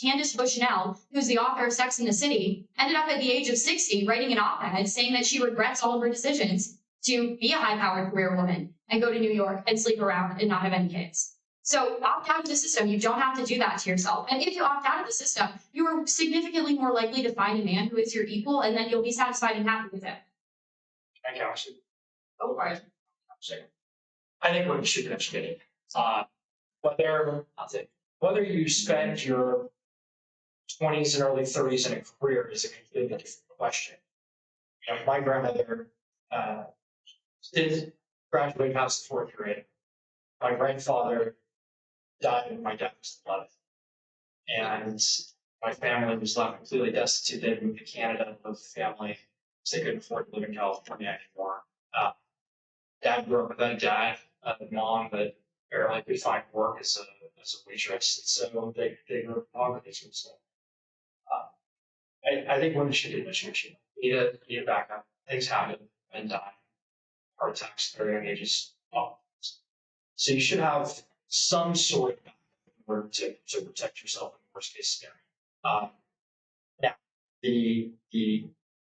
S3: Candace Bushnell, who's the author of Sex and the City, ended up at the age of 60 writing an op-ed saying that she regrets all of her decisions to be a high-powered career woman and go to New York and sleep around and not have any kids. So opt out of the system. You don't have to do that to yourself. And if you opt out of the system, you are significantly more likely to find a man who is your equal, and then you'll be satisfied and happy with it.
S6: I can actually.
S3: Go for it.
S6: I think what you should be educated. Whether you spend your 20s and early 30s in a career is a completely different question. You know, my grandmother did graduate past the fourth grade. My grandfather died when my dad was 11. And my family was left completely destitute. They moved to Canada with the family because they couldn't afford to live in California anymore. Dad grew up without a dad, a mom that barely could find work as a waitress. So they grew up in poverty. So I think women should get an education. You need a backup. Things happen and die. Heart attacks, at young ages. So you should have some sort of backup in order to protect yourself in the worst case scenario. Now, the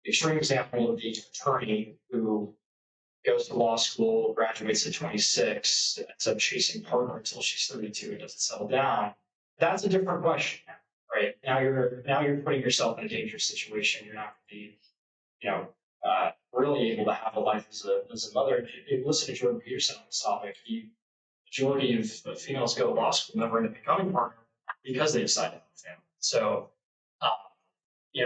S6: extreme example of the attorney who goes to law school, graduates at 26, ends up chasing partner until she's 32 and doesn't settle down. That's a different question, right? Now you're putting yourself in a dangerous situation. You're not going to be, really able to have a life as a mother. If you listen to Jordan Peterson on this topic, the majority of females go to law school never end up becoming partner because they decide to have a family. So,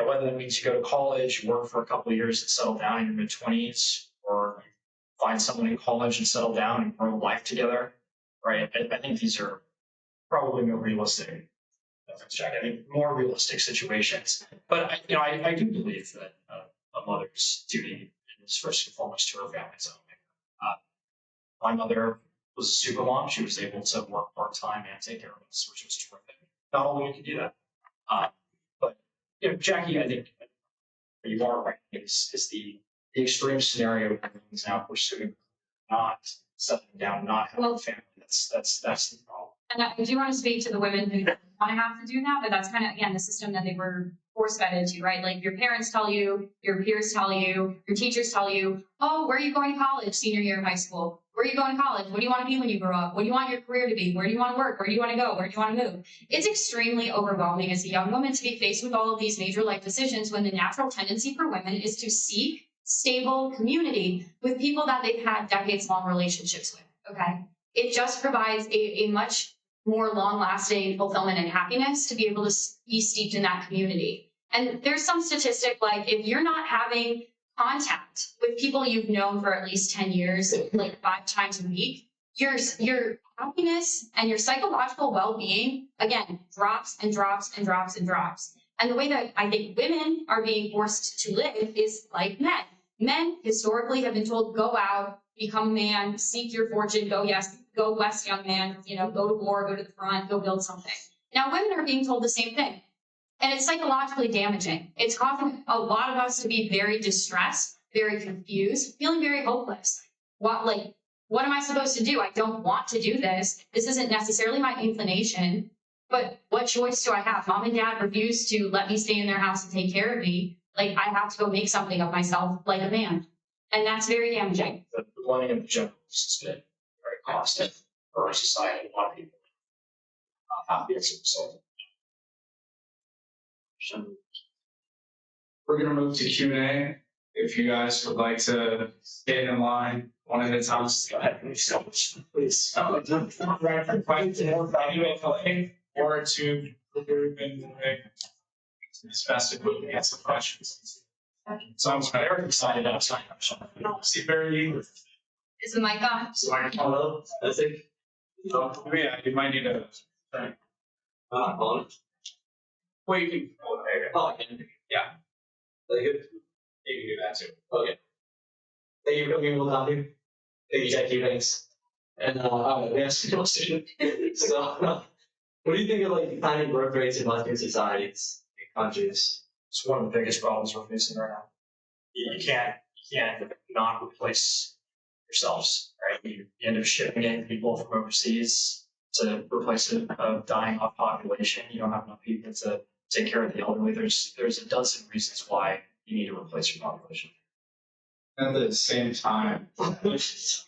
S6: whether that means you go to college, work for a couple of years and settle down in your mid-20s, or find someone in college and settle down and grow life together, right? I think these are probably more realistic. Check. I think more realistic situations. But I do believe that a mother's duty is first and foremost to her family's own. My mother was a super mom. She was able to work part time and take care of us, which was terrific. Not all women can do that. But Jackie, I think you are right. Is the extreme scenario of women's now pursuing, not settling down, not having a family. That's the problem.
S8: And I do want to speak to the women who don't want to have to do that, but that's kind of, again, the system that they were force fed into, right? Like your parents tell you, your peers tell you, your teachers tell you, oh, where are you going to college senior year of high school? Where are you going to college? What do you want to be when you grow up? What do you want your career to be? Where do you want to work? Where do you want to go? Where do you want to move? It's extremely overwhelming as a young woman to be faced with all of these major life decisions when the natural tendency for women is to seek stable community with people that they've had decades-long relationships with, okay? It just provides a much more long-lasting fulfillment and happiness to be able to be steeped in that community. And there's some statistic like if you're not having contact with people you've known for at least 10 years, like 5 times a week, your happiness and your psychological well-being, again, drops and drops and drops and drops. And the way that I think women are being forced to live is like men. Men historically have been told, go out, become a man, seek your fortune, go west, young man, go to war, go to the front, go build something. Now women are being told the same thing. And it's psychologically damaging. It's causing a lot of us to be very distressed, very confused, feeling very hopeless. What am I supposed to do? I don't want to do this. This isn't necessarily my inclination, but what choice do I have? Mom and dad refuse to let me stay in their house and take care of me. Like I have to go make something of myself like a man. And that's very damaging.
S6: The blending of the genders has been very constant for our society. A lot of people not happy as a result.
S5: We're gonna move to Q&A. If you guys would like to get in line one at a time.
S2: Go ahead, please.
S5: Or to group and as best as we can answer questions. So I'm very excited about see very
S8: Is the mic on?
S2: Hello, I think.
S5: yeah, you might need to
S2: On.
S5: well, you can
S2: Oh, I can.
S5: Yeah.
S2: Very good.
S5: you can do that too.
S2: Okay. Thank you for coming, we'll have you. Thank you, Jackie, thanks. And, yes, so, what do you think of like declining birth rates in Western societies, countries?
S6: It's one of the biggest problems we're facing right now. You can't not replace yourselves, right? You end up shipping in people from overseas to replace a dying off population. You don't have enough people to take care of the elderly. There's a dozen reasons why you need to replace your population.
S5: At the same time,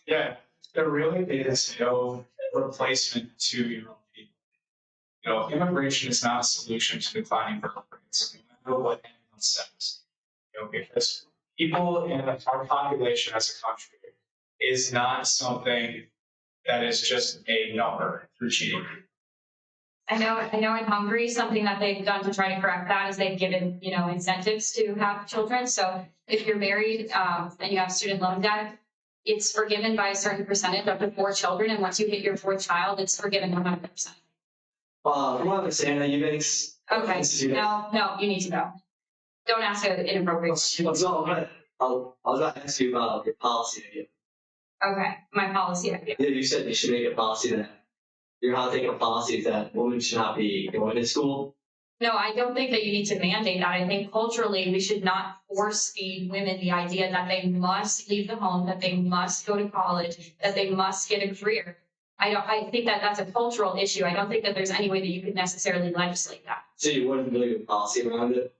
S5: yeah, there really is no replacement to your own people. Immigration is not a solution to declining birth rates, no matter what anyone says. Because people in our population as a country is not something that is just a number through GDP.
S8: I know in Hungary, something that they've done to try to correct that is they've given, incentives to have children. So if you're married and you have student loan debt, it's forgiven by a certain percentage up to 4 children. And once you hit your 4th child, it's forgiven 100%.
S2: From what I understand, that you makes.
S8: Okay, no, you need to go. Don't ask an inappropriate question.
S2: I was about to ask you about your policy idea.
S8: Okay, my policy idea.
S2: Yeah, you said you should make a policy that you're not taking a policy that women should not be going to school.
S8: No, I don't think that you need to mandate that. I think culturally we should not force feed women the idea that they must leave the home, that they must go to college, that they must get a career. I think that that's a cultural issue. I don't think that there's any way that you could necessarily legislate that.
S2: So you wouldn't really do a policy around it?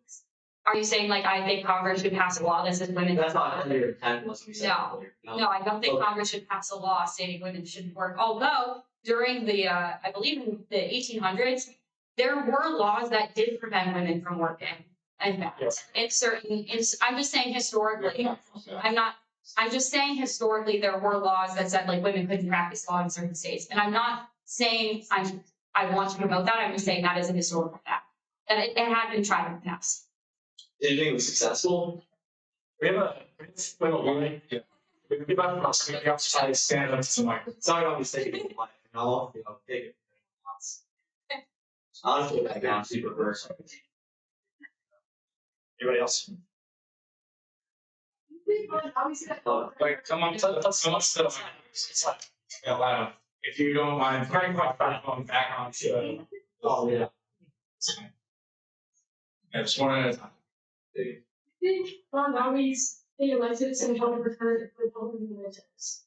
S8: Are you saying like I think Congress should pass a law that says women?
S2: That's not your intent, was we said earlier.
S8: No, I don't think
S2: Okay.
S8: Congress should pass a law stating women shouldn't work. Although during the, I believe in the 1800s, there were laws that did prevent women from working. In fact, I'm just saying historically, I'm just saying historically there were laws that said like women couldn't practice law in certain states. And I'm not saying I want to promote that. I'm just saying that is a historical fact. That it had been tried in the past.
S2: Did you think it was successful?
S6: We have a line.
S5: Yeah.
S6: We give out outside stand up to the mic.
S2: Sorry, I'm mistaken. I'll take it. Honestly, I got super first.
S6: Anybody else?
S5: Like, come on,
S6: It's like,
S5: yeah, loud. If you don't mind, turning my microphone back on to.
S2: Oh, yeah.
S5: I just wanted to.
S3: Ron Bowie's the elected St. Paul preferred Republican militaries.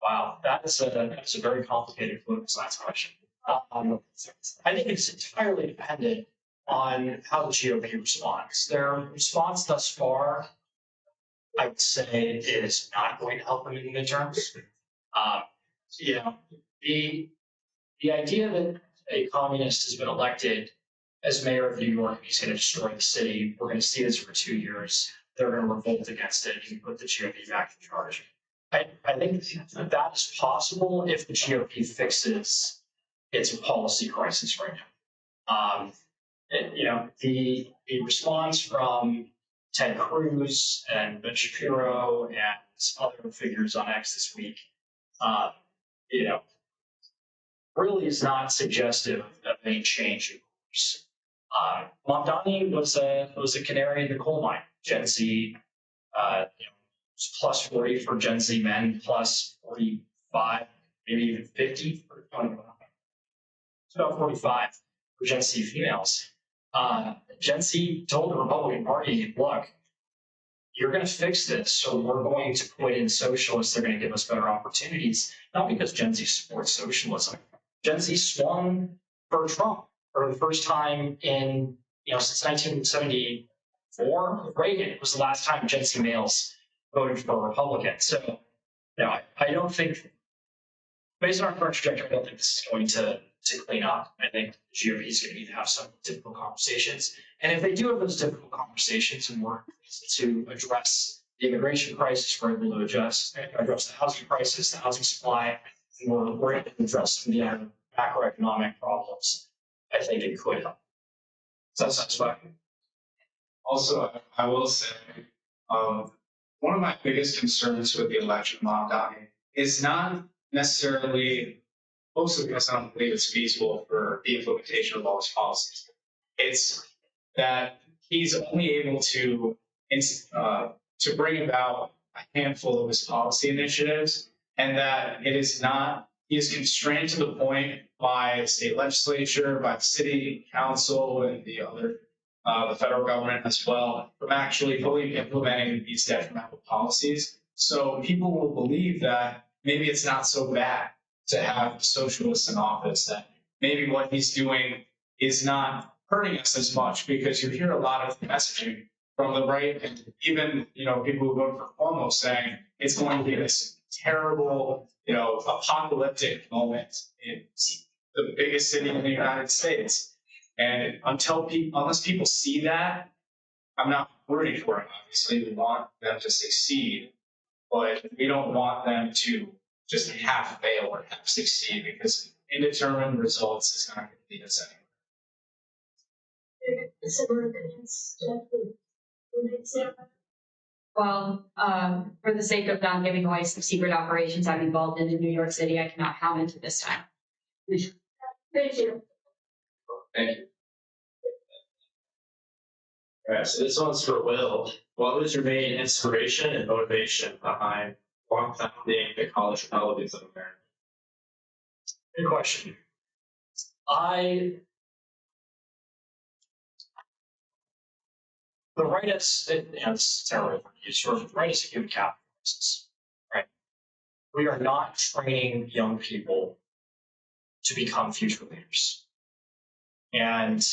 S6: wow, that's a very complicated political science question. I think it's entirely dependent on how the GOP responds. Their response thus far, I would say, is not going to help them in the midterms. You know, the idea that a communist has been elected as mayor of New York, he's going to destroy the city. We're going to see this for 2 years. They're going to revolt against it and put the GOP back in charge. I think that is possible if the GOP fixes its policy crisis right now. The response from Ted Cruz and Ben Shapiro and other figures on X this week, you know, really is not suggestive of any change in course. Mamdani was a canary in the coal mine. Gen Z, plus 40 for Gen Z men, plus 45, maybe even 50 for it's about 45 for Gen Z females. Gen Z told the Republican Party, look, you're going to fix this, so we're going to put in socialists. They're going to give us better opportunities, not because Gen Z supports socialism. Gen Z swung for Trump for the first time in, since 1974. Reagan was the last time Gen Z males voted for a Republican. So, I don't think, based on our current trajectory, I don't think this is going to clean up. I think the GOP is going to need to have some difficult conversations. And if they do have those difficult conversations and work to address the immigration crisis, we're able to address the housing crisis, the housing supply, and we're able to address some of the other macroeconomic problems, I think it could help. Does that satisfy?
S5: Also, I will say, one of my biggest concerns with the election of Mamdani is not necessarily, mostly because I don't believe it's feasible for the implementation of all his policies. It's that he's only able to bring about a handful of his policy initiatives, and that he is constrained to the point by the state legislature, by the city council, and the federal government as well, from actually fully implementing these detrimental policies. So people will believe that maybe it's not so bad to have socialists in office, that maybe what he's doing is not hurting us as much, because you hear a lot of messaging from the right, and even people who vote for Cuomo saying it's going to be this terrible, apocalyptic moment in the biggest city in the United States. And unless people see that, I'm not rooting for it. Obviously, we want them to succeed, but we don't want them to just half fail or half succeed, because indeterminate results is not going to lead us anywhere.
S3: Similar opinions.
S8: Well, for the sake of not giving away some secret operations I'm involved in New York City, I cannot comment at this time.
S3: Thank you.
S2: Thank you. All right, so this one's for Will. What was your main inspiration and motivation behind founding the College Republicans of America?
S6: Good question. The right is, it's terrible use for the right is a human capital crisis, right? We are not training young people to become future leaders. And,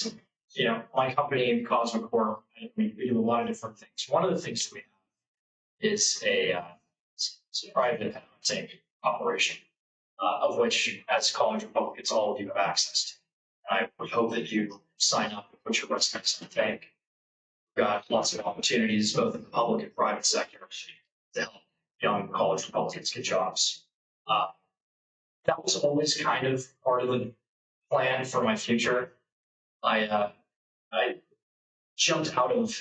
S6: my company, Cosmic Corp, we do a lot of different things. One of the things that we have is it's a private operation, of which, as college Republicans, all of you have access to. And I would hope that you sign up and put your resumes in the bank. Got lots of opportunities, both in the public and private sector, to help young college Republicans get jobs. That was always kind of part of the plan for my future. I jumped out of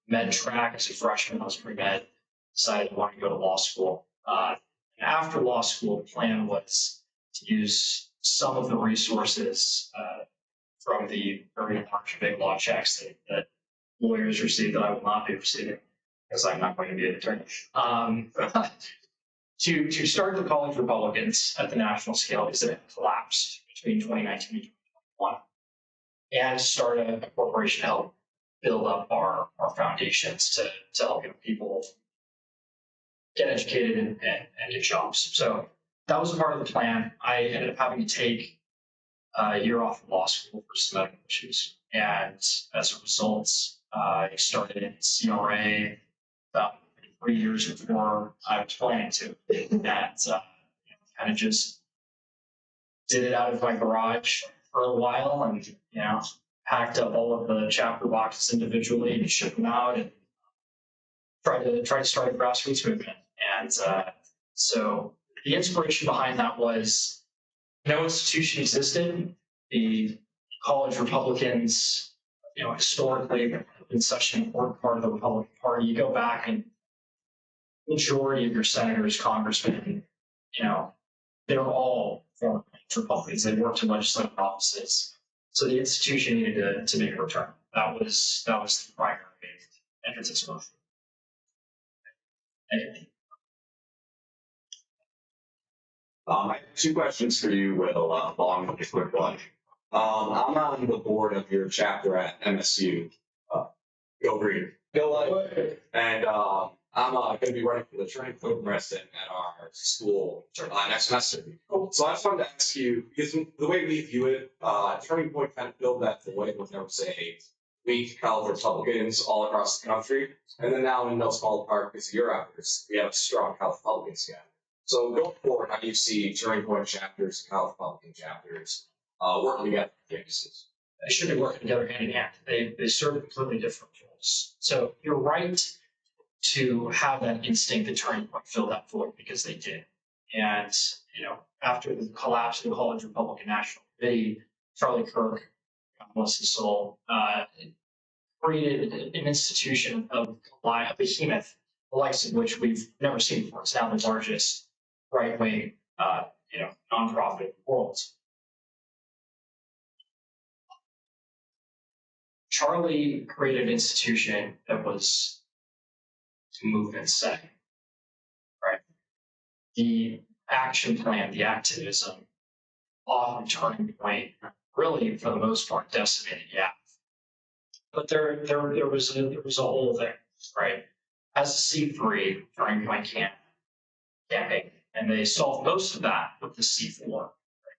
S6: med track as a freshman. I was pre-med, decided I wanted to go to law school. And after law school, the plan was to use some of the resources from the very large big law checks that lawyers receive that I will not be receiving because I'm not going to be an attorney. To start the college Republicans at the national scale because it collapsed between 2019 and 2021, and start a corporation to help build up our foundations to help people get educated and get jobs. So that was a part of the plan. I ended up having to take a year off of law school for some medical issues. And as a result, I started in CRA about 3 years before I was planning to. And kind of just did it out of my garage for a while and, packed up all of the chapter boxes individually and shipped them out and tried to start a grassroots movement. And so the inspiration behind that was no institution existed. The college Republicans, historically have been such an important part of the Republican Party. You go back and majority of your senators, congressmen, they were all former Republicans. They worked in legislative offices. So the institution needed to make a return. That was the primary entrance motion.
S9: I have two questions for you, Will, along with a quick one. I'm on the board of your chapter at MSU. Go Green. Go Light. And I'm going to be running for the Turning Point president at our school next semester. So I just wanted to ask you, because the way we view it, Turning Point kind of filled that void when there was a weak college Republicans all across the country. And then now in no small part because of your efforts, we have a strong college Republicans again. So going forward, how do you see Turning Point chapters and college Republican chapters working together for campuses?
S6: They should be working together hand in hand. They serve completely different roles. So you're right to have that instinct that Turning Point filled that void because they did. And, after the collapse of the College Republican National Committee, Charlie Kirk, God bless his soul, created an institution of a behemoth, the likes of which we've never seen before. It's now the largest right-wing, nonprofit in the world. Charlie created an institution that was movement setting, right? The action plan, the activism, often Turning Point, really for the most part decimated. Yeah, but there was a whole thing, right? As a C3, Turning Point campaign, and they solved most of that with the C4, Turning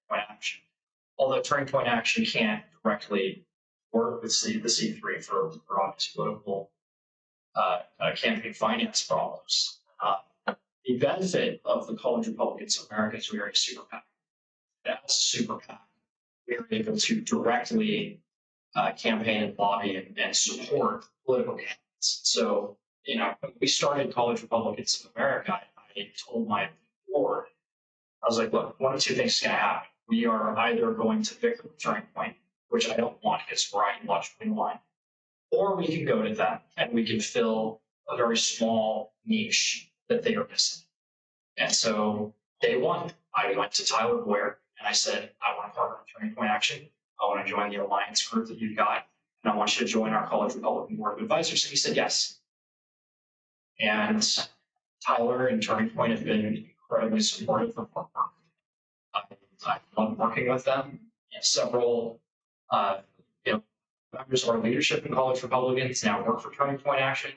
S6: Point Action. Although Turning Point Action can't directly work with the C3 for obvious political campaign finance problems. The benefit of the College Republicans of America is we are a super PAC. As a super PAC, we are able to directly campaign and lobby and support political candidates. So, when we started College Republicans of America, I told my board, I was like, look, one of two things is going to happen. We are either going to pick a Turning Point, which I don't want because we're ideologically aligned, or we can go to them and we can fill a very small niche that they are missing. And so day one, I went to Tyler Boyer and I said, I want to partner with Turning Point Action. I want to join the alliance group that you've got, and I want you to join our College Republican Board of Advisors. And he said yes. And Tyler and Turning Point have been incredibly supportive of our work. I love working with them. And several members of our leadership in College Republicans now work for Turning Point Action.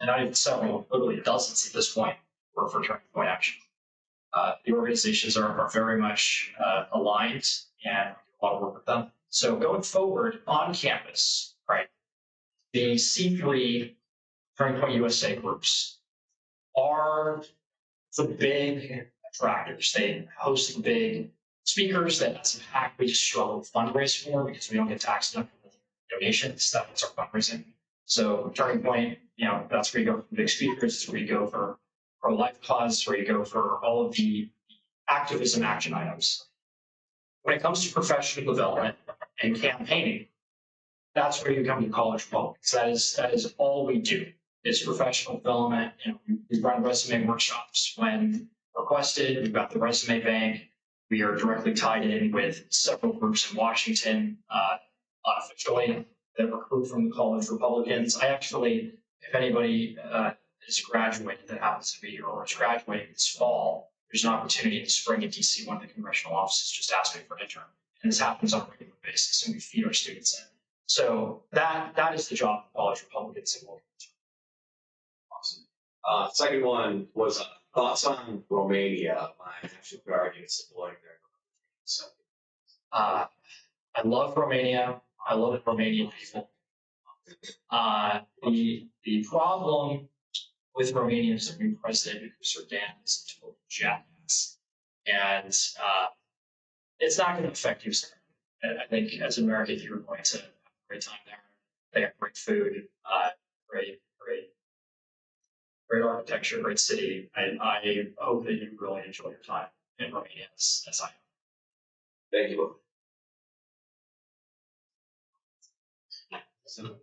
S6: And not even several, literally dozens at this point, work for Turning Point Action. The organizations are very much aligned and we do a lot of work with them. So going forward on campus, right, the C3 Turning Point USA groups are the big attractors. They host the big speakers that as a PAC we just struggle to fundraise for because we don't get tax deductible donations. That's our fundraising. So Turning Point, that's where you go for big speakers, it's where you go for pro-life cause, where you go for all of the activism action items. When it comes to professional development and campaigning, that's where you come to College Republicans. That is all we do is professional development. We run resume workshops when requested. We've got the resume bank. We are directly tied in with several groups in Washington, unofficially, that recruit from the college Republicans. I actually, if anybody is graduating that happens to be here or is graduating this fall, there's an opportunity in the spring in DC. One of the congressional offices just asked me for an intern, and this happens on a regular basis, and we feed our students in. So that is the job of college Republicans and will.
S9: Awesome. Second one was thoughts on Romania. My National Guard is deploying there. So,
S6: I love Romania. I love the Romanian people. The problem with Romania is the new president, Mr. Dan, is a total jackass, and it's not going to affect you, sir. And I think as an American, you're going to have a great time there. They have great food, great architecture, great city. I hope that you really enjoy your time in Romania as I am.
S9: thank you.
S10: So,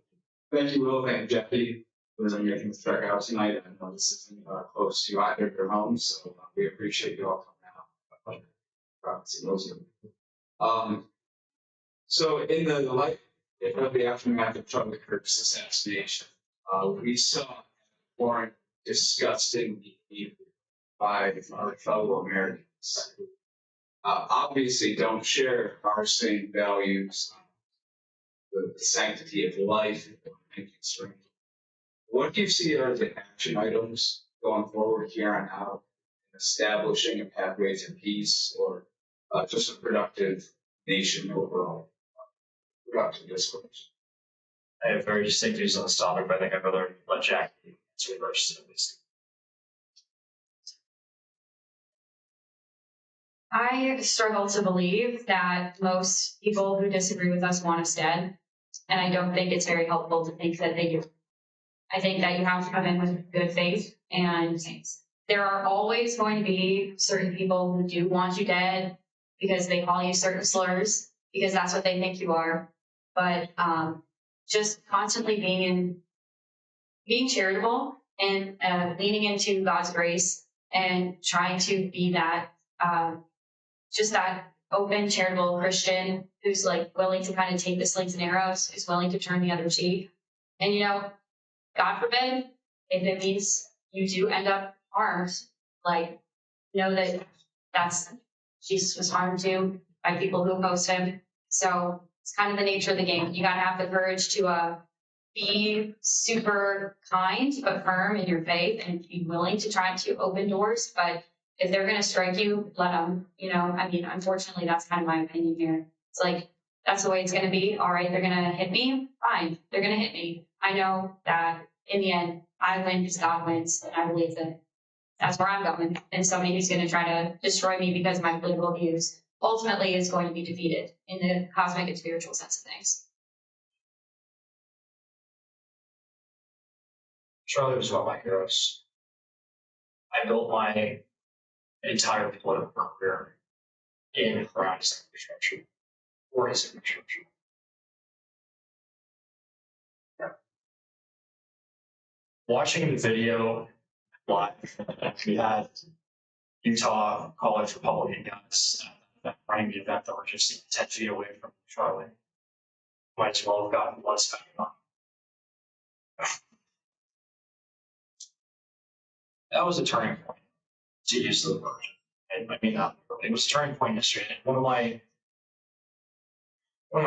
S10: thank you, Will. Thank you, Jeffy, for making this trek out tonight. I know this isn't close to either of your homes, so we appreciate you all coming out. A pleasure. Proud to see those of you. So, in the light of the aftermath of Charlie Kirk's assassination, we saw warrant disgusting behavior by our fellow Americans. Obviously, don't share our same values. The sanctity of life and constraint. What do you see are the action items going forward here on out in establishing a pathway to peace or just a productive nation overall? Productive discourse.
S6: I have very distinct views on this topic, but I think I'd rather let Jack answer first at least.
S8: I struggle to believe that most people who disagree with us want us dead, and I don't think it's very helpful to think that they do. I think that you have to come in with good faith, and there are always going to be certain people who do want you dead because they call you certain slurs because that's what they think you are. But just constantly being charitable and leaning into God's grace and trying to be that just that open, charitable Christian who's like willing to kind of take the slings and arrows, who's willing to turn the other cheek. And God forbid, if it means you do end up harmed, like know that Jesus was harmed too by people who oppose him. So it's kind of the nature of the game. You gotta have the courage to be super kind but firm in your faith and be willing to try to open doors. But if they're gonna strike you, let them. Unfortunately, that's kind of my opinion here. It's like that's the way it's gonna be. All right, they're gonna hit me. Fine, they're gonna hit me. I know that in the end, I win because God wins, and I believe that that's where I'm going. And somebody who's going to try to destroy me because of my political views ultimately is going to be defeated in the cosmic and spiritual sense of things.
S6: Charlie was one of my heroes. I built my entire political career in and around his infrastructure, or his infrastructure. Watching the video live, we had Utah College Republican guys running the event that were just 10 feet away from Charlie. Might as well have gotten blood spattered on. That was a turning point, to use the word. It was a turning point yesterday. One of my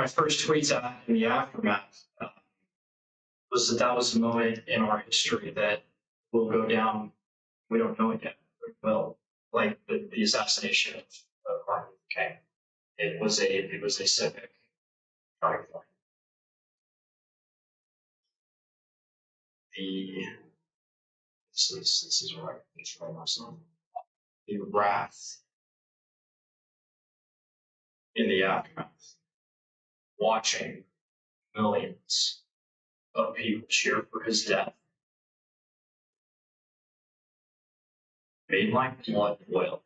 S6: first tweets out in the aftermath was that was a moment in our history that will go down. We don't know it yet, but it will. Like the assassination of Martin Luther King. It was a civic turning point. This is where I destroy myself. The wrath in the aftermath. Watching millions of people cheer for his death made my blood boil.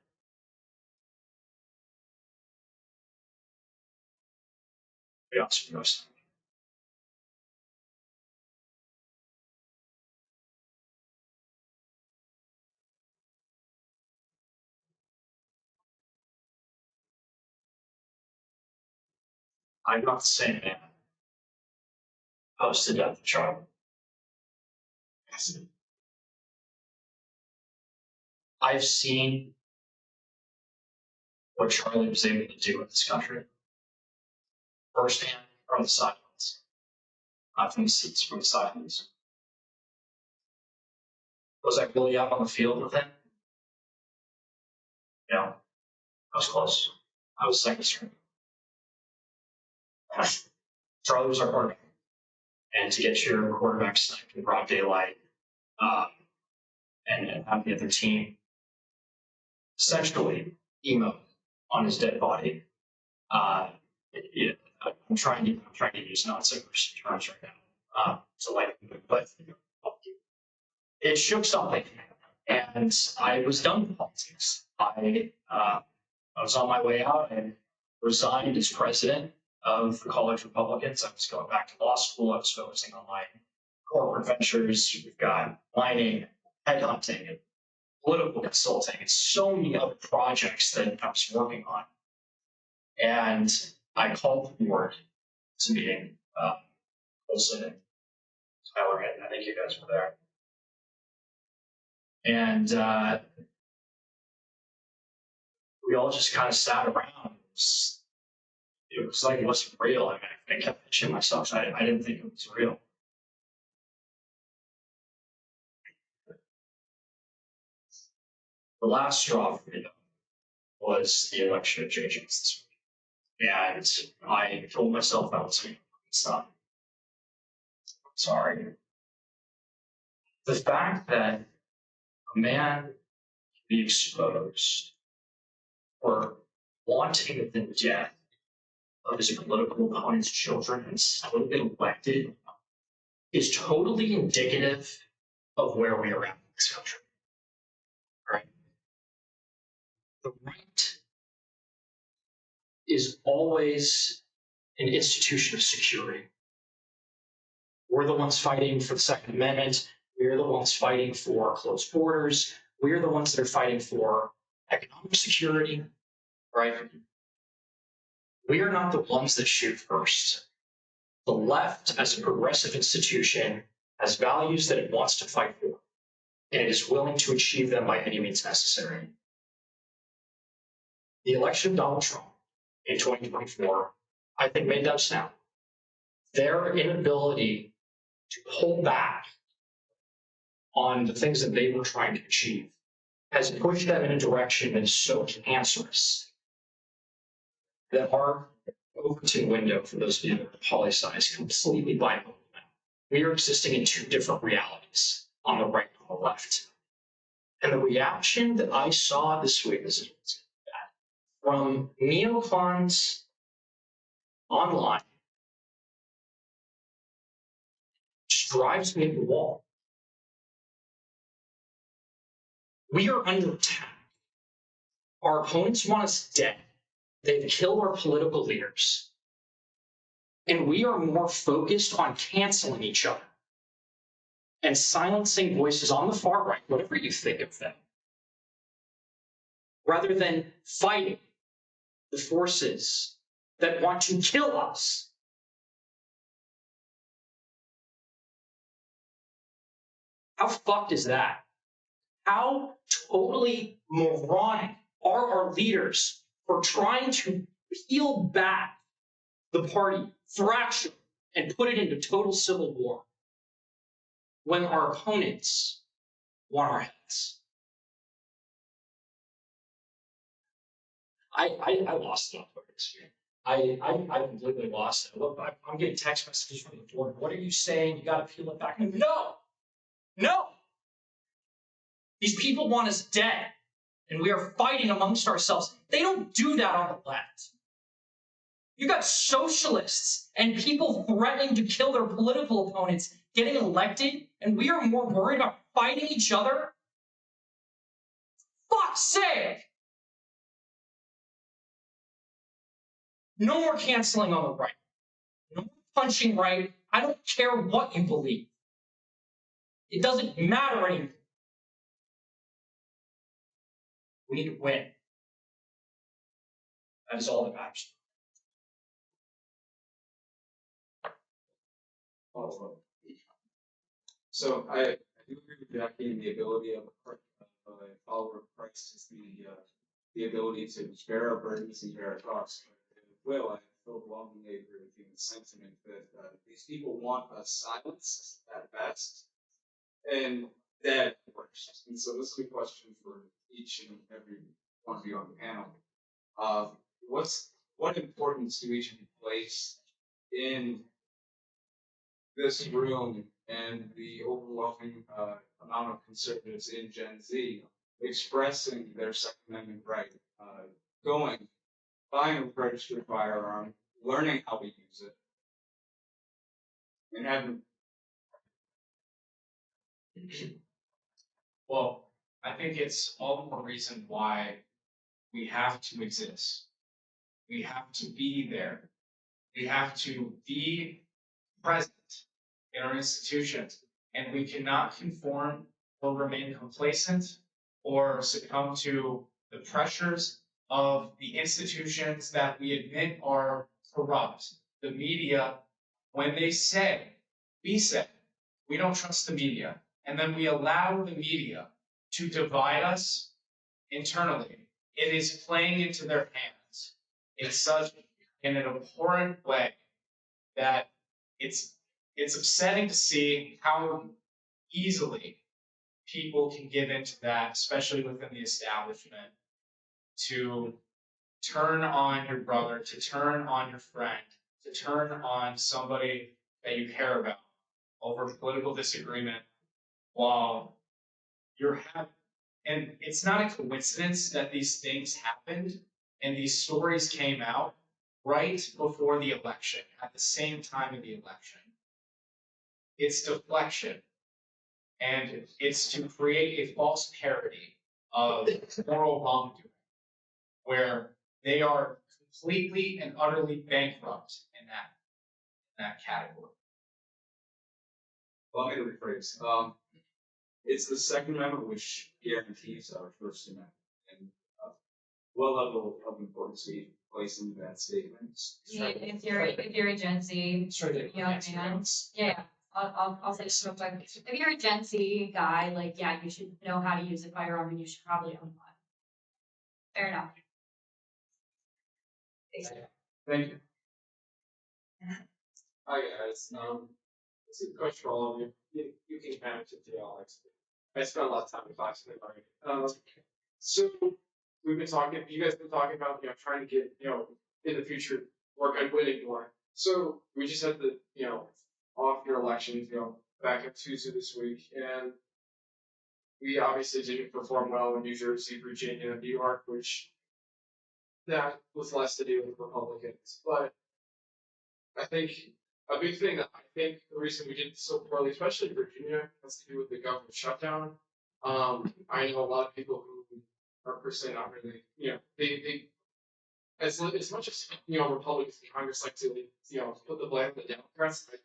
S6: Be honest with you. I'm not the same man. Posted at the child. I've seen what Charlie was able to do in this country firsthand from the sidelines, not from the seats, from the sidelines. Was I really out on the field with him? No, I was close. I was second string. Charlie was our quarterback. And to get your quarterback sniped in broad daylight, and have the other team essentially emo on his dead body. I'm trying to use non-sequitur terms right now to like, but it shook something, and I was done with politics. I was on my way out and resigned as president of the College Republicans. I was going back to law school. I was focusing on my corporate ventures. We've got mining, headhunting, and political consulting, and so many other projects that I was working on. And I called the board to meeting, Olson and Tyler, and I think you guys were there. And we all just kind of sat around. It was like it wasn't real. I mean, I kept pitching myself. I didn't think it was real. The last straw for me, though, was the election of JJ this week. And I told myself I was going to stop. Sorry. The fact that a man can be exposed for wanting the death of his political opponent's children and still get elected is totally indicative of where we are at in this country. Right? The right is always an institution of security. We're the ones fighting for the Second Amendment. We're the ones fighting for closed borders. We're the ones that are fighting for economic security, right? We are not the ones that shoot first. The left, as a progressive institution, has values that it wants to fight for, and it is willing to achieve them by any means necessary. The election of Donald Trump in 2024, I think, made them snap. Their inability to pull back on the things that they were trying to achieve has pushed them in a direction that is so cancerous that our Overton window, for those of you that are poli-sci, is completely bipolar. We are existing in two different realities, on the right and on the left. And the reaction that I saw this week is from neocons online just drives me to the wall. We are under attack. Our opponents want us dead. They've killed our political leaders. And we are more focused on canceling each other and silencing voices on the far right, whatever you think of them, rather than fighting the forces that want to kill us. How fucked is that? How totally moronic are our leaders for trying to peel back the party, fracture, and put it into total civil war when our opponents want our heads? I lost it on Twitter this year. I completely lost it. Look, I'm getting text messages from the board. What are you saying? You got to peel it back. No. These people want us dead, and we are fighting amongst ourselves. They don't do that on the left. You got socialists and people threatening to kill their political opponents getting elected, and we are more worried about fighting each other? Fuck's sake! No more canceling on the right. No more punching right. I don't care what you believe. It doesn't matter anymore. We need to win. That is all that matters.
S10: So I do agree with Jackie in the ability of a follower of Christ is the ability to bear our burdens and bear our costs. Will, I overwhelmingly agree with you in the sentiment that these people want us silenced at best and dead at worst. And so this is a question for each and every one of you on the panel. What importance do each of you place in this room and the overwhelming amount of conservatives in Gen Z expressing their Second Amendment right, going, buying a registered firearm, learning how to use it, and having.
S5: Well, I think it's all the more reason why we have to exist. We have to be there. We have to be present in our institutions, and we cannot conform or remain complacent or succumb to the pressures of the institutions that we admit are corrupt. The media, when they say, we don't trust the media, and then we allow the media to divide us internally, it is playing into their hands in such an abhorrent way that it's upsetting to see how easily people can give into that, especially within the establishment, to turn on your brother, to turn on your friend, to turn on somebody that you care about over political disagreement while you're having. And it's not a coincidence that these things happened and these stories came out right before the election, at the same time of the election. It's deflection. And it's to create a false parody of moral wrongdoing, where they are completely and utterly bankrupt in that category.
S10: Well, let me rephrase. It's the Second Amendment which guarantees our First Amendment. And what level of importance do you place in that statement?
S8: If you're a Gen Z, young man, yeah. I'll say this real quick. If you're a Gen Z guy, like, yeah, you should know how to use a firearm and you should probably own one. Fair enough.
S10: Thank you.
S11: Hi guys, this is a question for all of you. You can kind of to Alex. I spent a lot of time in class today already. So we've been talking. You guys have been talking about trying to get in the future work on winning more. So we just had the off year elections back in Tuesday this week, and we obviously didn't perform well in New Jersey, Virginia, and New York, which that was less to do with Republicans, but I think a big thing that I think the reason we did so poorly, especially in Virginia, has to do with the government shutdown. I know a lot of people who are per se not really, they as much as Republicans in Congress like to put the blame on the Democrats. I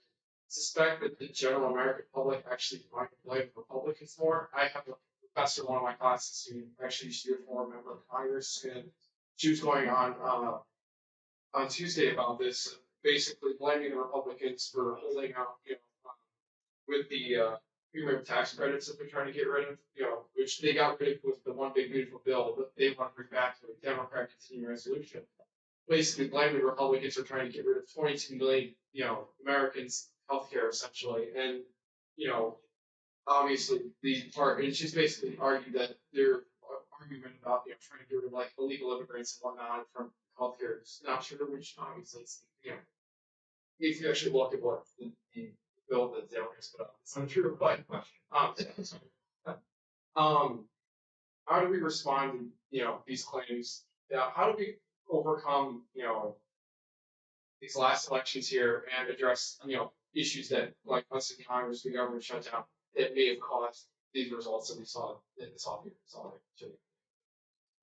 S11: suspect that the general American public actually might blame Republicans more. I have a professor in one of my classes who actually used to be a former member of Congress, and she was going on Tuesday about this, basically blaming the Republicans for holding out, with the premium tax credits that they're trying to get rid of, which they got rid of with the one big beautiful bill, but they want to bring back to a Democrat continuing resolution. Basically blaming the Republicans for trying to get rid of 22 million, Americans' healthcare essentially, and obviously and she's basically argued that their argument about trying to get rid of like illegal immigrants and whatnot from healthcare is not true, which obviously if you actually look at what the bill that Democrats put up, it's not true. But how do we respond to these claims? How do we overcome these last elections here and address issues that like us in Congress, the government shutdown, that may have caused these results that we saw in this year?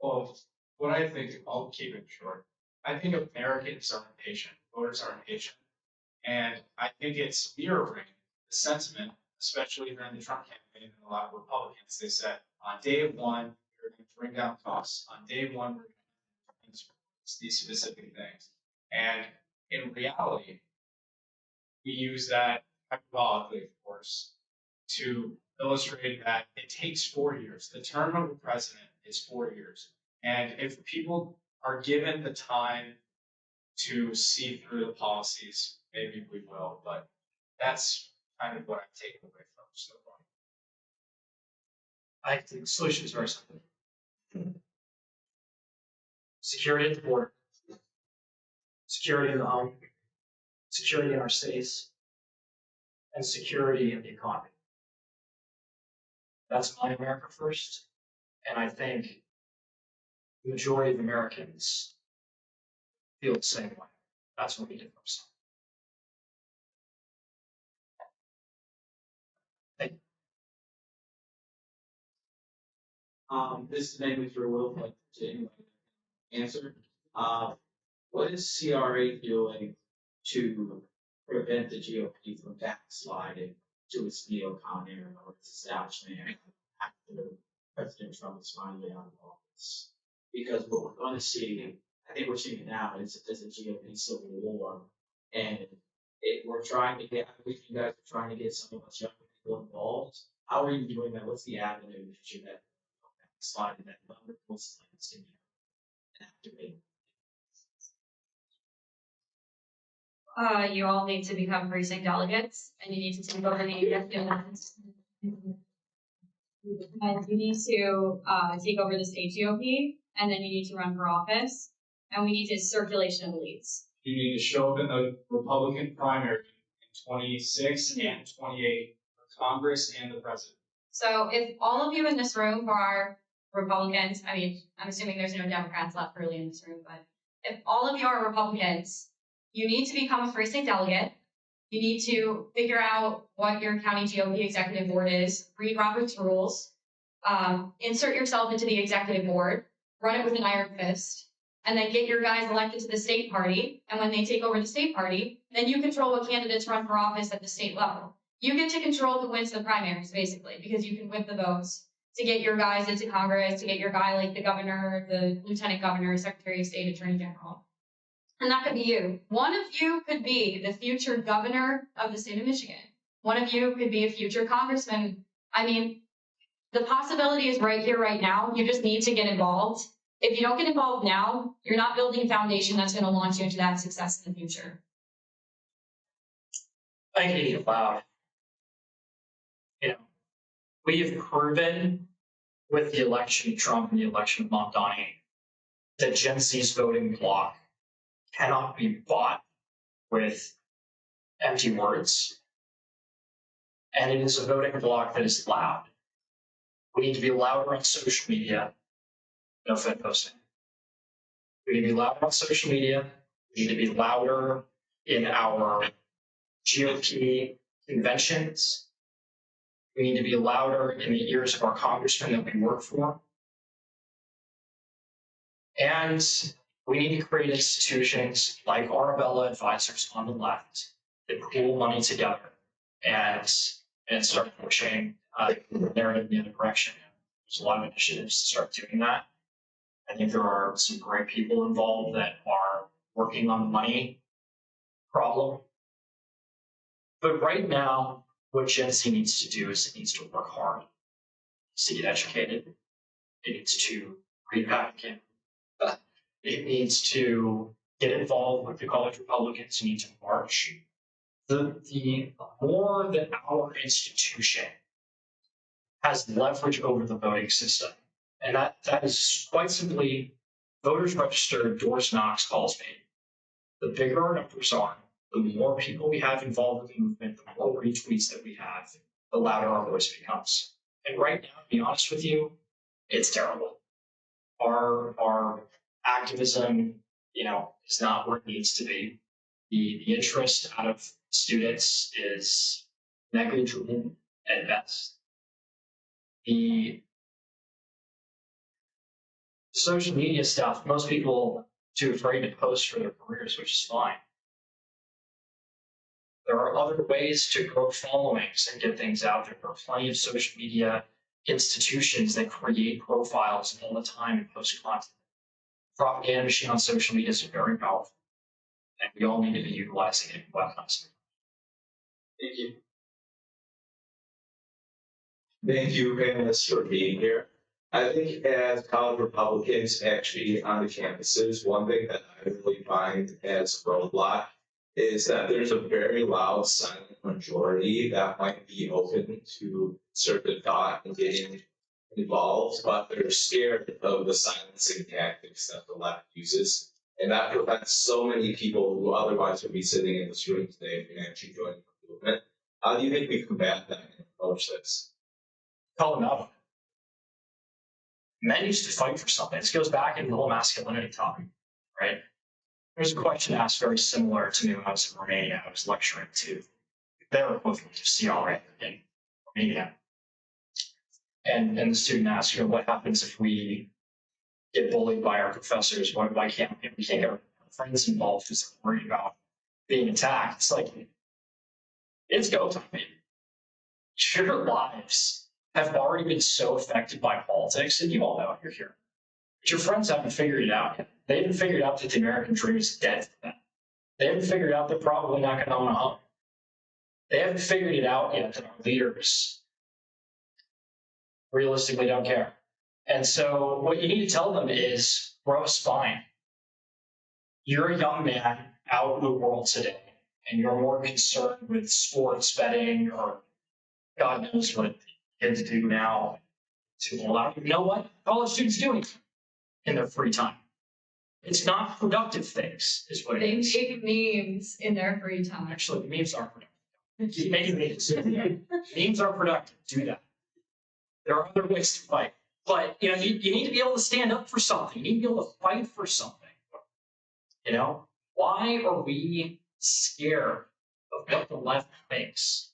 S5: Well, what I think, I'll keep it short. I think Americans are impatient, voters are impatient, and I think it's mirroring the sentiment, especially during the Trump campaign and a lot of Republicans. They said, on day one, we're going to bring down costs. On day one, we're going to do these specific things. And in reality, we use that hyperbolically, of course, to illustrate that it takes 4 years. The term of a president is 4 years. And if people are given the time to see through the policies, maybe we will, but that's kind of what I've taken away from so far.
S6: I think the solution is very simple. Security at the border, security in the home, security in our cities, and security in the economy. That's my America first, and I think the majority of Americans feel the same way. That's what we did first.
S12: This is mainly for Will, but to anybody answer. What is CRA doing to prevent the GOP from backsliding to its neocon era or its establishment era after President Trump is finally out of office? Because what we're going to see, I think we're seeing it now, is a GOP civil war, and we're trying to get. I think you guys are trying to get some of us young people involved. How are you doing that? What's the avenue that you have? Sliding that number close to activate.
S8: You all need to become precinct delegates, and you need to take over the executive. And you need to take over the state GOP, and then you need to run for office, and we need to circulation of leads.
S5: You need to show up in the Republican primary in 26 and 28 for Congress and the president.
S8: So if all of you in this room are Republicans, I mean, I'm assuming there's no Democrats left really in this room, but if all of you are Republicans, you need to become a precinct delegate. You need to figure out what your county GOP executive board is, read Robert's rules, insert yourself into the executive board, run it with an iron fist, and then get your guys elected to the state party. And when they take over the state party, then you control what candidates run for office at the state level. You get to control who wins the primaries, basically, because you can whip the votes to get your guys into Congress, to get your guy like the governor, the lieutenant governor, secretary of state, attorney general. And that could be you. One of you could be the future governor of the state of Michigan. One of you could be a future congressman. I mean, the possibility is right here, right now. You just need to get involved. If you don't get involved now, you're not building a foundation that's going to launch you into that success in the future.
S6: I think you need it loud. You know, we have proven with the election of Trump and the election of Mamdani that Gen Z's voting bloc cannot be bought with empty words. And it is a voting bloc that is loud. We need to be louder on social media. No Fed posting. We need to be louder on social media. We need to be louder in our GOP conventions. We need to be louder in the ears of our congressmen that we work for. And we need to create institutions like Arabella Advisors on the left that pool money together and start pushing the narrative in the other direction. There's a lot of initiatives to start doing that. I think there are some great people involved that are working on the money problem. But right now, what Gen Z needs to do is it needs to work hard. It needs to get educated. It needs to read Vatican. It needs to get involved with the college Republicans. It needs to march. The more that our institution has leverage over the voting system, and that is quite simply voters registered, doors knocks, calls made. The bigger our numbers are, the more people we have involved with the movement, the more retweets that we have, the louder our voice becomes. And right now, to be honest with you, it's terrible. Our activism, is not where it needs to be. The interest out of students is negligible at best. The social media stuff, most people too afraid to post for their careers, which is fine. There are other ways to grow followings and get things out there. There are plenty of social media institutions that create profiles all the time and post content. Propaganda machine on social media is very powerful, and we all need to be utilizing it and weaponizing it.
S11: Thank you.
S9: Thank you, panelists, for being here. I think as college Republicans actually on the campuses, one thing that I really find as a roadblock is that there's a very loud, silent majority that might be open to certain thought and getting involved, but they're scared of the silencing tactics that the left uses. And that prevents so many people who otherwise would be sitting in this room today from actually joining the movement. How do you think we combat that and approach this?
S6: Call them out. Men used to fight for something. This goes back into the whole masculinity topic, right? There's a question asked very similar to me when I was in Romania. I was lecturing to their equivalent of CRA in Romania. And the student asked, what happens if we get bullied by our professors? Why can't we get our friends involved because they're worried about being attacked? It's like, it's go time, baby. Your lives have already been so affected by politics, and you all know it, you're here. But your friends haven't figured it out yet. They haven't figured out that the American dream is dead for them. They haven't figured out they're probably not going to own a home. They haven't figured it out yet that our leaders realistically don't care. And so what you need to tell them is, grow a spine. You're a young man out in the world today, and you're more concerned with sports betting or God knows what kids do now to allow. You know what college students do in their free time? It's not productive things, is what it is.
S8: They make memes in their free time.
S6: Actually, memes are productive. Keep making memes. Memes are productive. Do that. There are other ways to fight. But you need to be able to stand up for something. You need to be able to fight for something. Why are we scared of what the left thinks?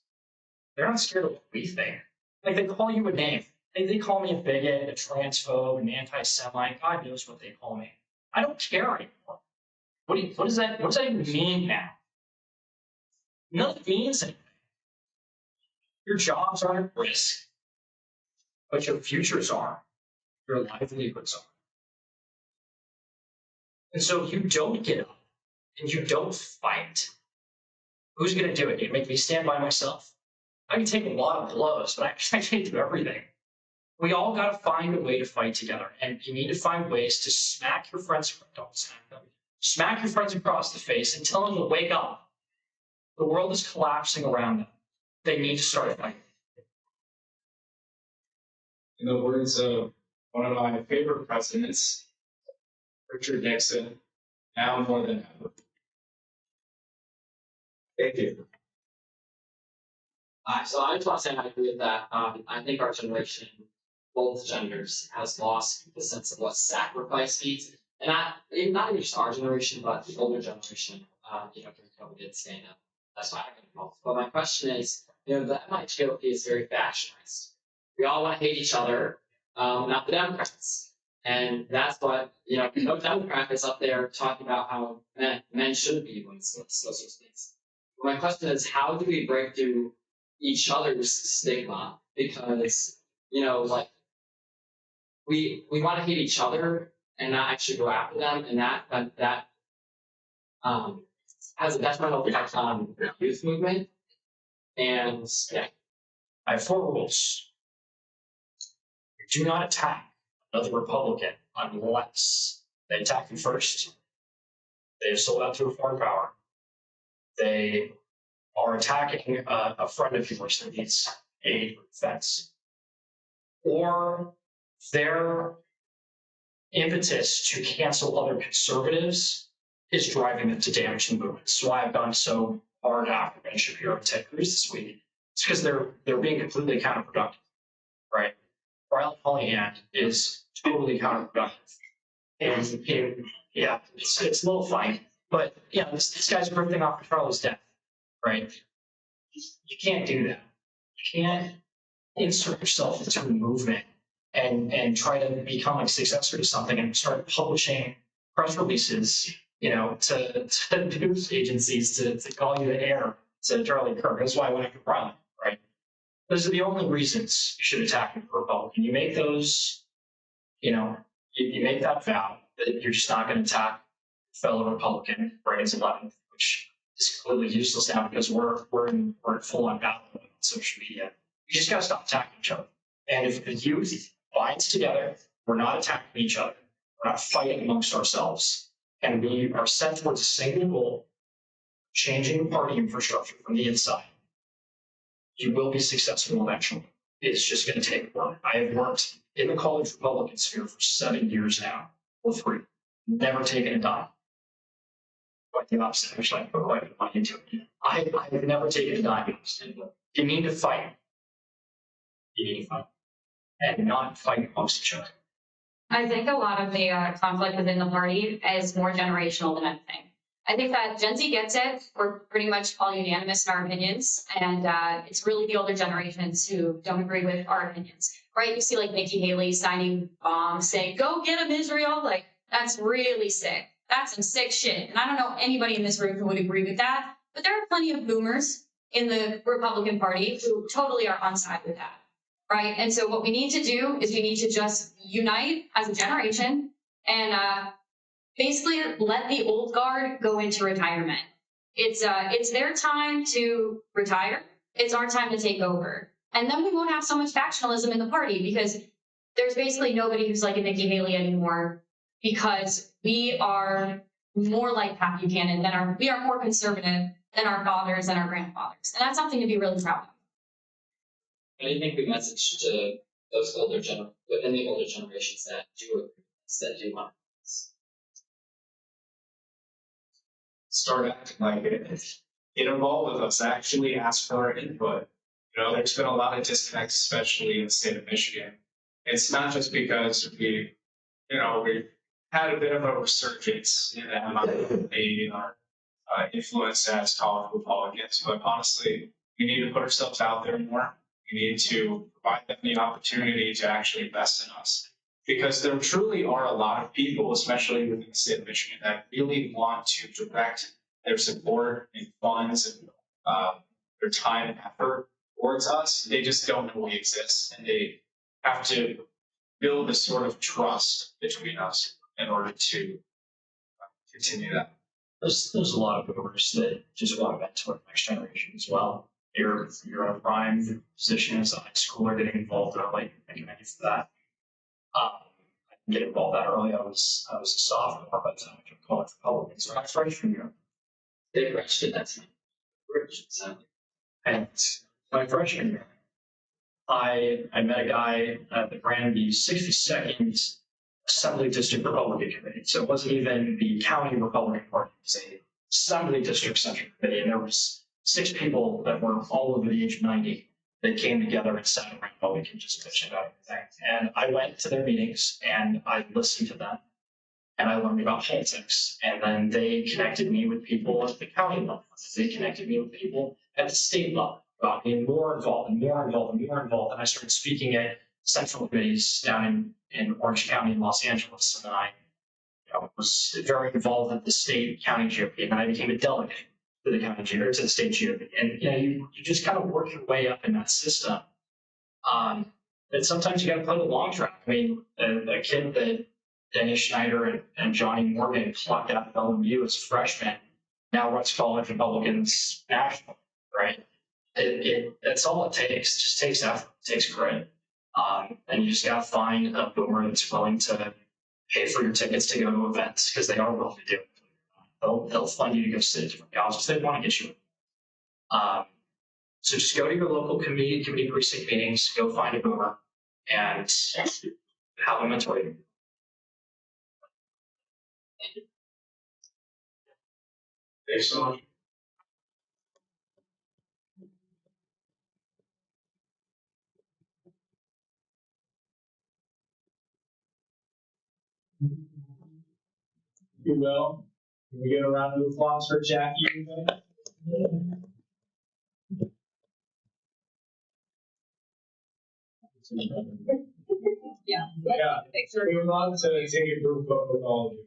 S6: They're not scared of what we think. Like, they call you a name. They call me a bigot, a transphobe, an anti-Semite. God knows what they call me. I don't care anymore. What does that even mean now? None of it means anything. Your jobs aren't at risk, but your futures are. Your livelihoods are. And so if you don't get up and you don't fight, who's going to do it? You make me stand by myself. I can take a lot of blows, but I can't do everything. We all got to find a way to fight together, and you need to find ways to smack your friends. Don't smack them. Smack your friends across the face and tell them to wake up. The world is collapsing around them. They need to start fighting.
S1: In the words of one of my favorite presidents, Richard Nixon, now more than ever.
S9: Thank you.
S2: So I just want to say I agree with that. I think our generation, both genders, has lost the sense of what sacrifice means. And not even just our generation, but the older generation, COVID did stand up. That's why I got involved. But my question is, the MITOP is very factionized. We all want to hate each other, not the Democrats. And that's what, no Democrat is up there talking about how men should be doing those sorts of things. But my question is, how do we break through each other's stigma? Because, we want to hate each other and not actually go after them, and that has a detrimental effect on the youth movement. And yeah.
S6: I have 4 rules. You do not attack another Republican unless they attack you first. They have sold out to a foreign power. They are attacking a friend of yours that needs aid or defense. Or their impetus to cancel other conservatives is driving them to damage the movement. That's why I've gone so hard after Ben Shapiro and Ted Cruz this week. It's because they're being completely counterproductive, right? Riley Hollyhand is totally counterproductive. And it's a little funny. But this guy's ripping off Charlie's death, right? You can't do that. You can't insert yourself into a movement and try to become a successor to something and start publishing press releases, to news agencies to call you the heir to Charlie Kirk. That's why I went after Riley, right? Those are the only reasons you should attack a Republican. You make those, you make that vow that you're just not going to attack a fellow Republican right as 11th, which is completely useless now because we're in full on battle with social media. You just gotta stop attacking each other. And if the youth binds together, we're not attacking each other, we're not fighting amongst ourselves, and we are set towards a single goal, changing party infrastructure from the inside, you will be successful eventually. It's just going to take work. I have worked in the college Republican sphere for 7 years now, or 3. Never taken a dime. Quite the opposite. Actually, I put quite a bit of money into it. I have never taken a dime. You need to fight. You need to fight. And not fight amongst each other.
S8: I think a lot of the conflict within the party is more generational than anything. I think that Gen Z gets it. We're pretty much all unanimous in our opinions, and it's really the older generations who don't agree with our opinions, right? You see like Nikki Haley signing bombs saying, go get him, Israel. Like, that's really sick. That's some sick shit. And I don't know anybody in this room who would agree with that, but there are plenty of boomers in the Republican Party who totally are on side with that, right? And so what we need to do is we need to just unite as a generation and basically let the old guard go into retirement. It's their time to retire. It's our time to take over. And then we won't have so much factionalism in the party because there's basically nobody who's like a Nikki Haley anymore because we are more like Pat Buchanan we are more conservative than our fathers and our grandfathers. And that's something to be really proud of.
S2: What do you think the message to those within the older generations that do agree with this, that do want this?
S5: Start acting like it. Get involved with us. Actually ask for our input. There's been a lot of disconnects, especially in the state of Michigan. It's not just because we've had a bit of a resurgence in the MIA, our influence as college Republicans, but honestly, we need to put ourselves out there more. We need to provide them the opportunity to actually invest in us. Because there truly are a lot of people, especially within the state of Michigan, that really want to direct their support and funds and their time and effort towards us. They just don't know we exist, and they have to build a sort of trust between us in order to continue that.
S6: There's a lot of boomers that just want to mentor the next generation as well. You're in a prime position as a high schooler getting involved early. I commend you for that. I didn't get involved that early. I was a sophomore by the time I took college Republicans. So my freshman year.
S2: They corrected that time.
S6: And my freshman year, I met a guy that ran the 62nd Assembly District Republican Committee. So it wasn't even the county Republican Party. It was a Assembly District Central Committee. And there was 6 people that were all over the age of 90 that came together and sat around while we could just pitch about everything. And I went to their meetings and I listened to them and I learned about politics. And then they connected me with people at the county level. They connected me with people at the state level about being more involved and more involved and more involved. And I started speaking at central committees down in Orange County in Los Angeles. And then I was very involved at the state county GOP. And then I became a delegate to the county GOP, to the state GOP. And you just kind of work your way up in that system. And sometimes you got to play the long track. I mean, a kid that Dennis Schneider and Johnny Morgan plucked out of LMU as freshmen now runs college Republicans nationally, right? That's all it takes. It just takes effort. It takes grit. And you just got to find a boomer that's willing to pay for your tickets to go to events because they are willing to do it. They'll fund you to go sit at different colleges. They want to get you. So just go to your local committee precinct meetings, go find a boomer, and have them mentor you.
S5: Thanks so much. You will. Can we get a round of applause for Jackie?
S8: Yeah.
S5: We would love to take a group photo with all of you.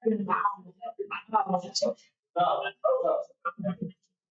S3: Wow.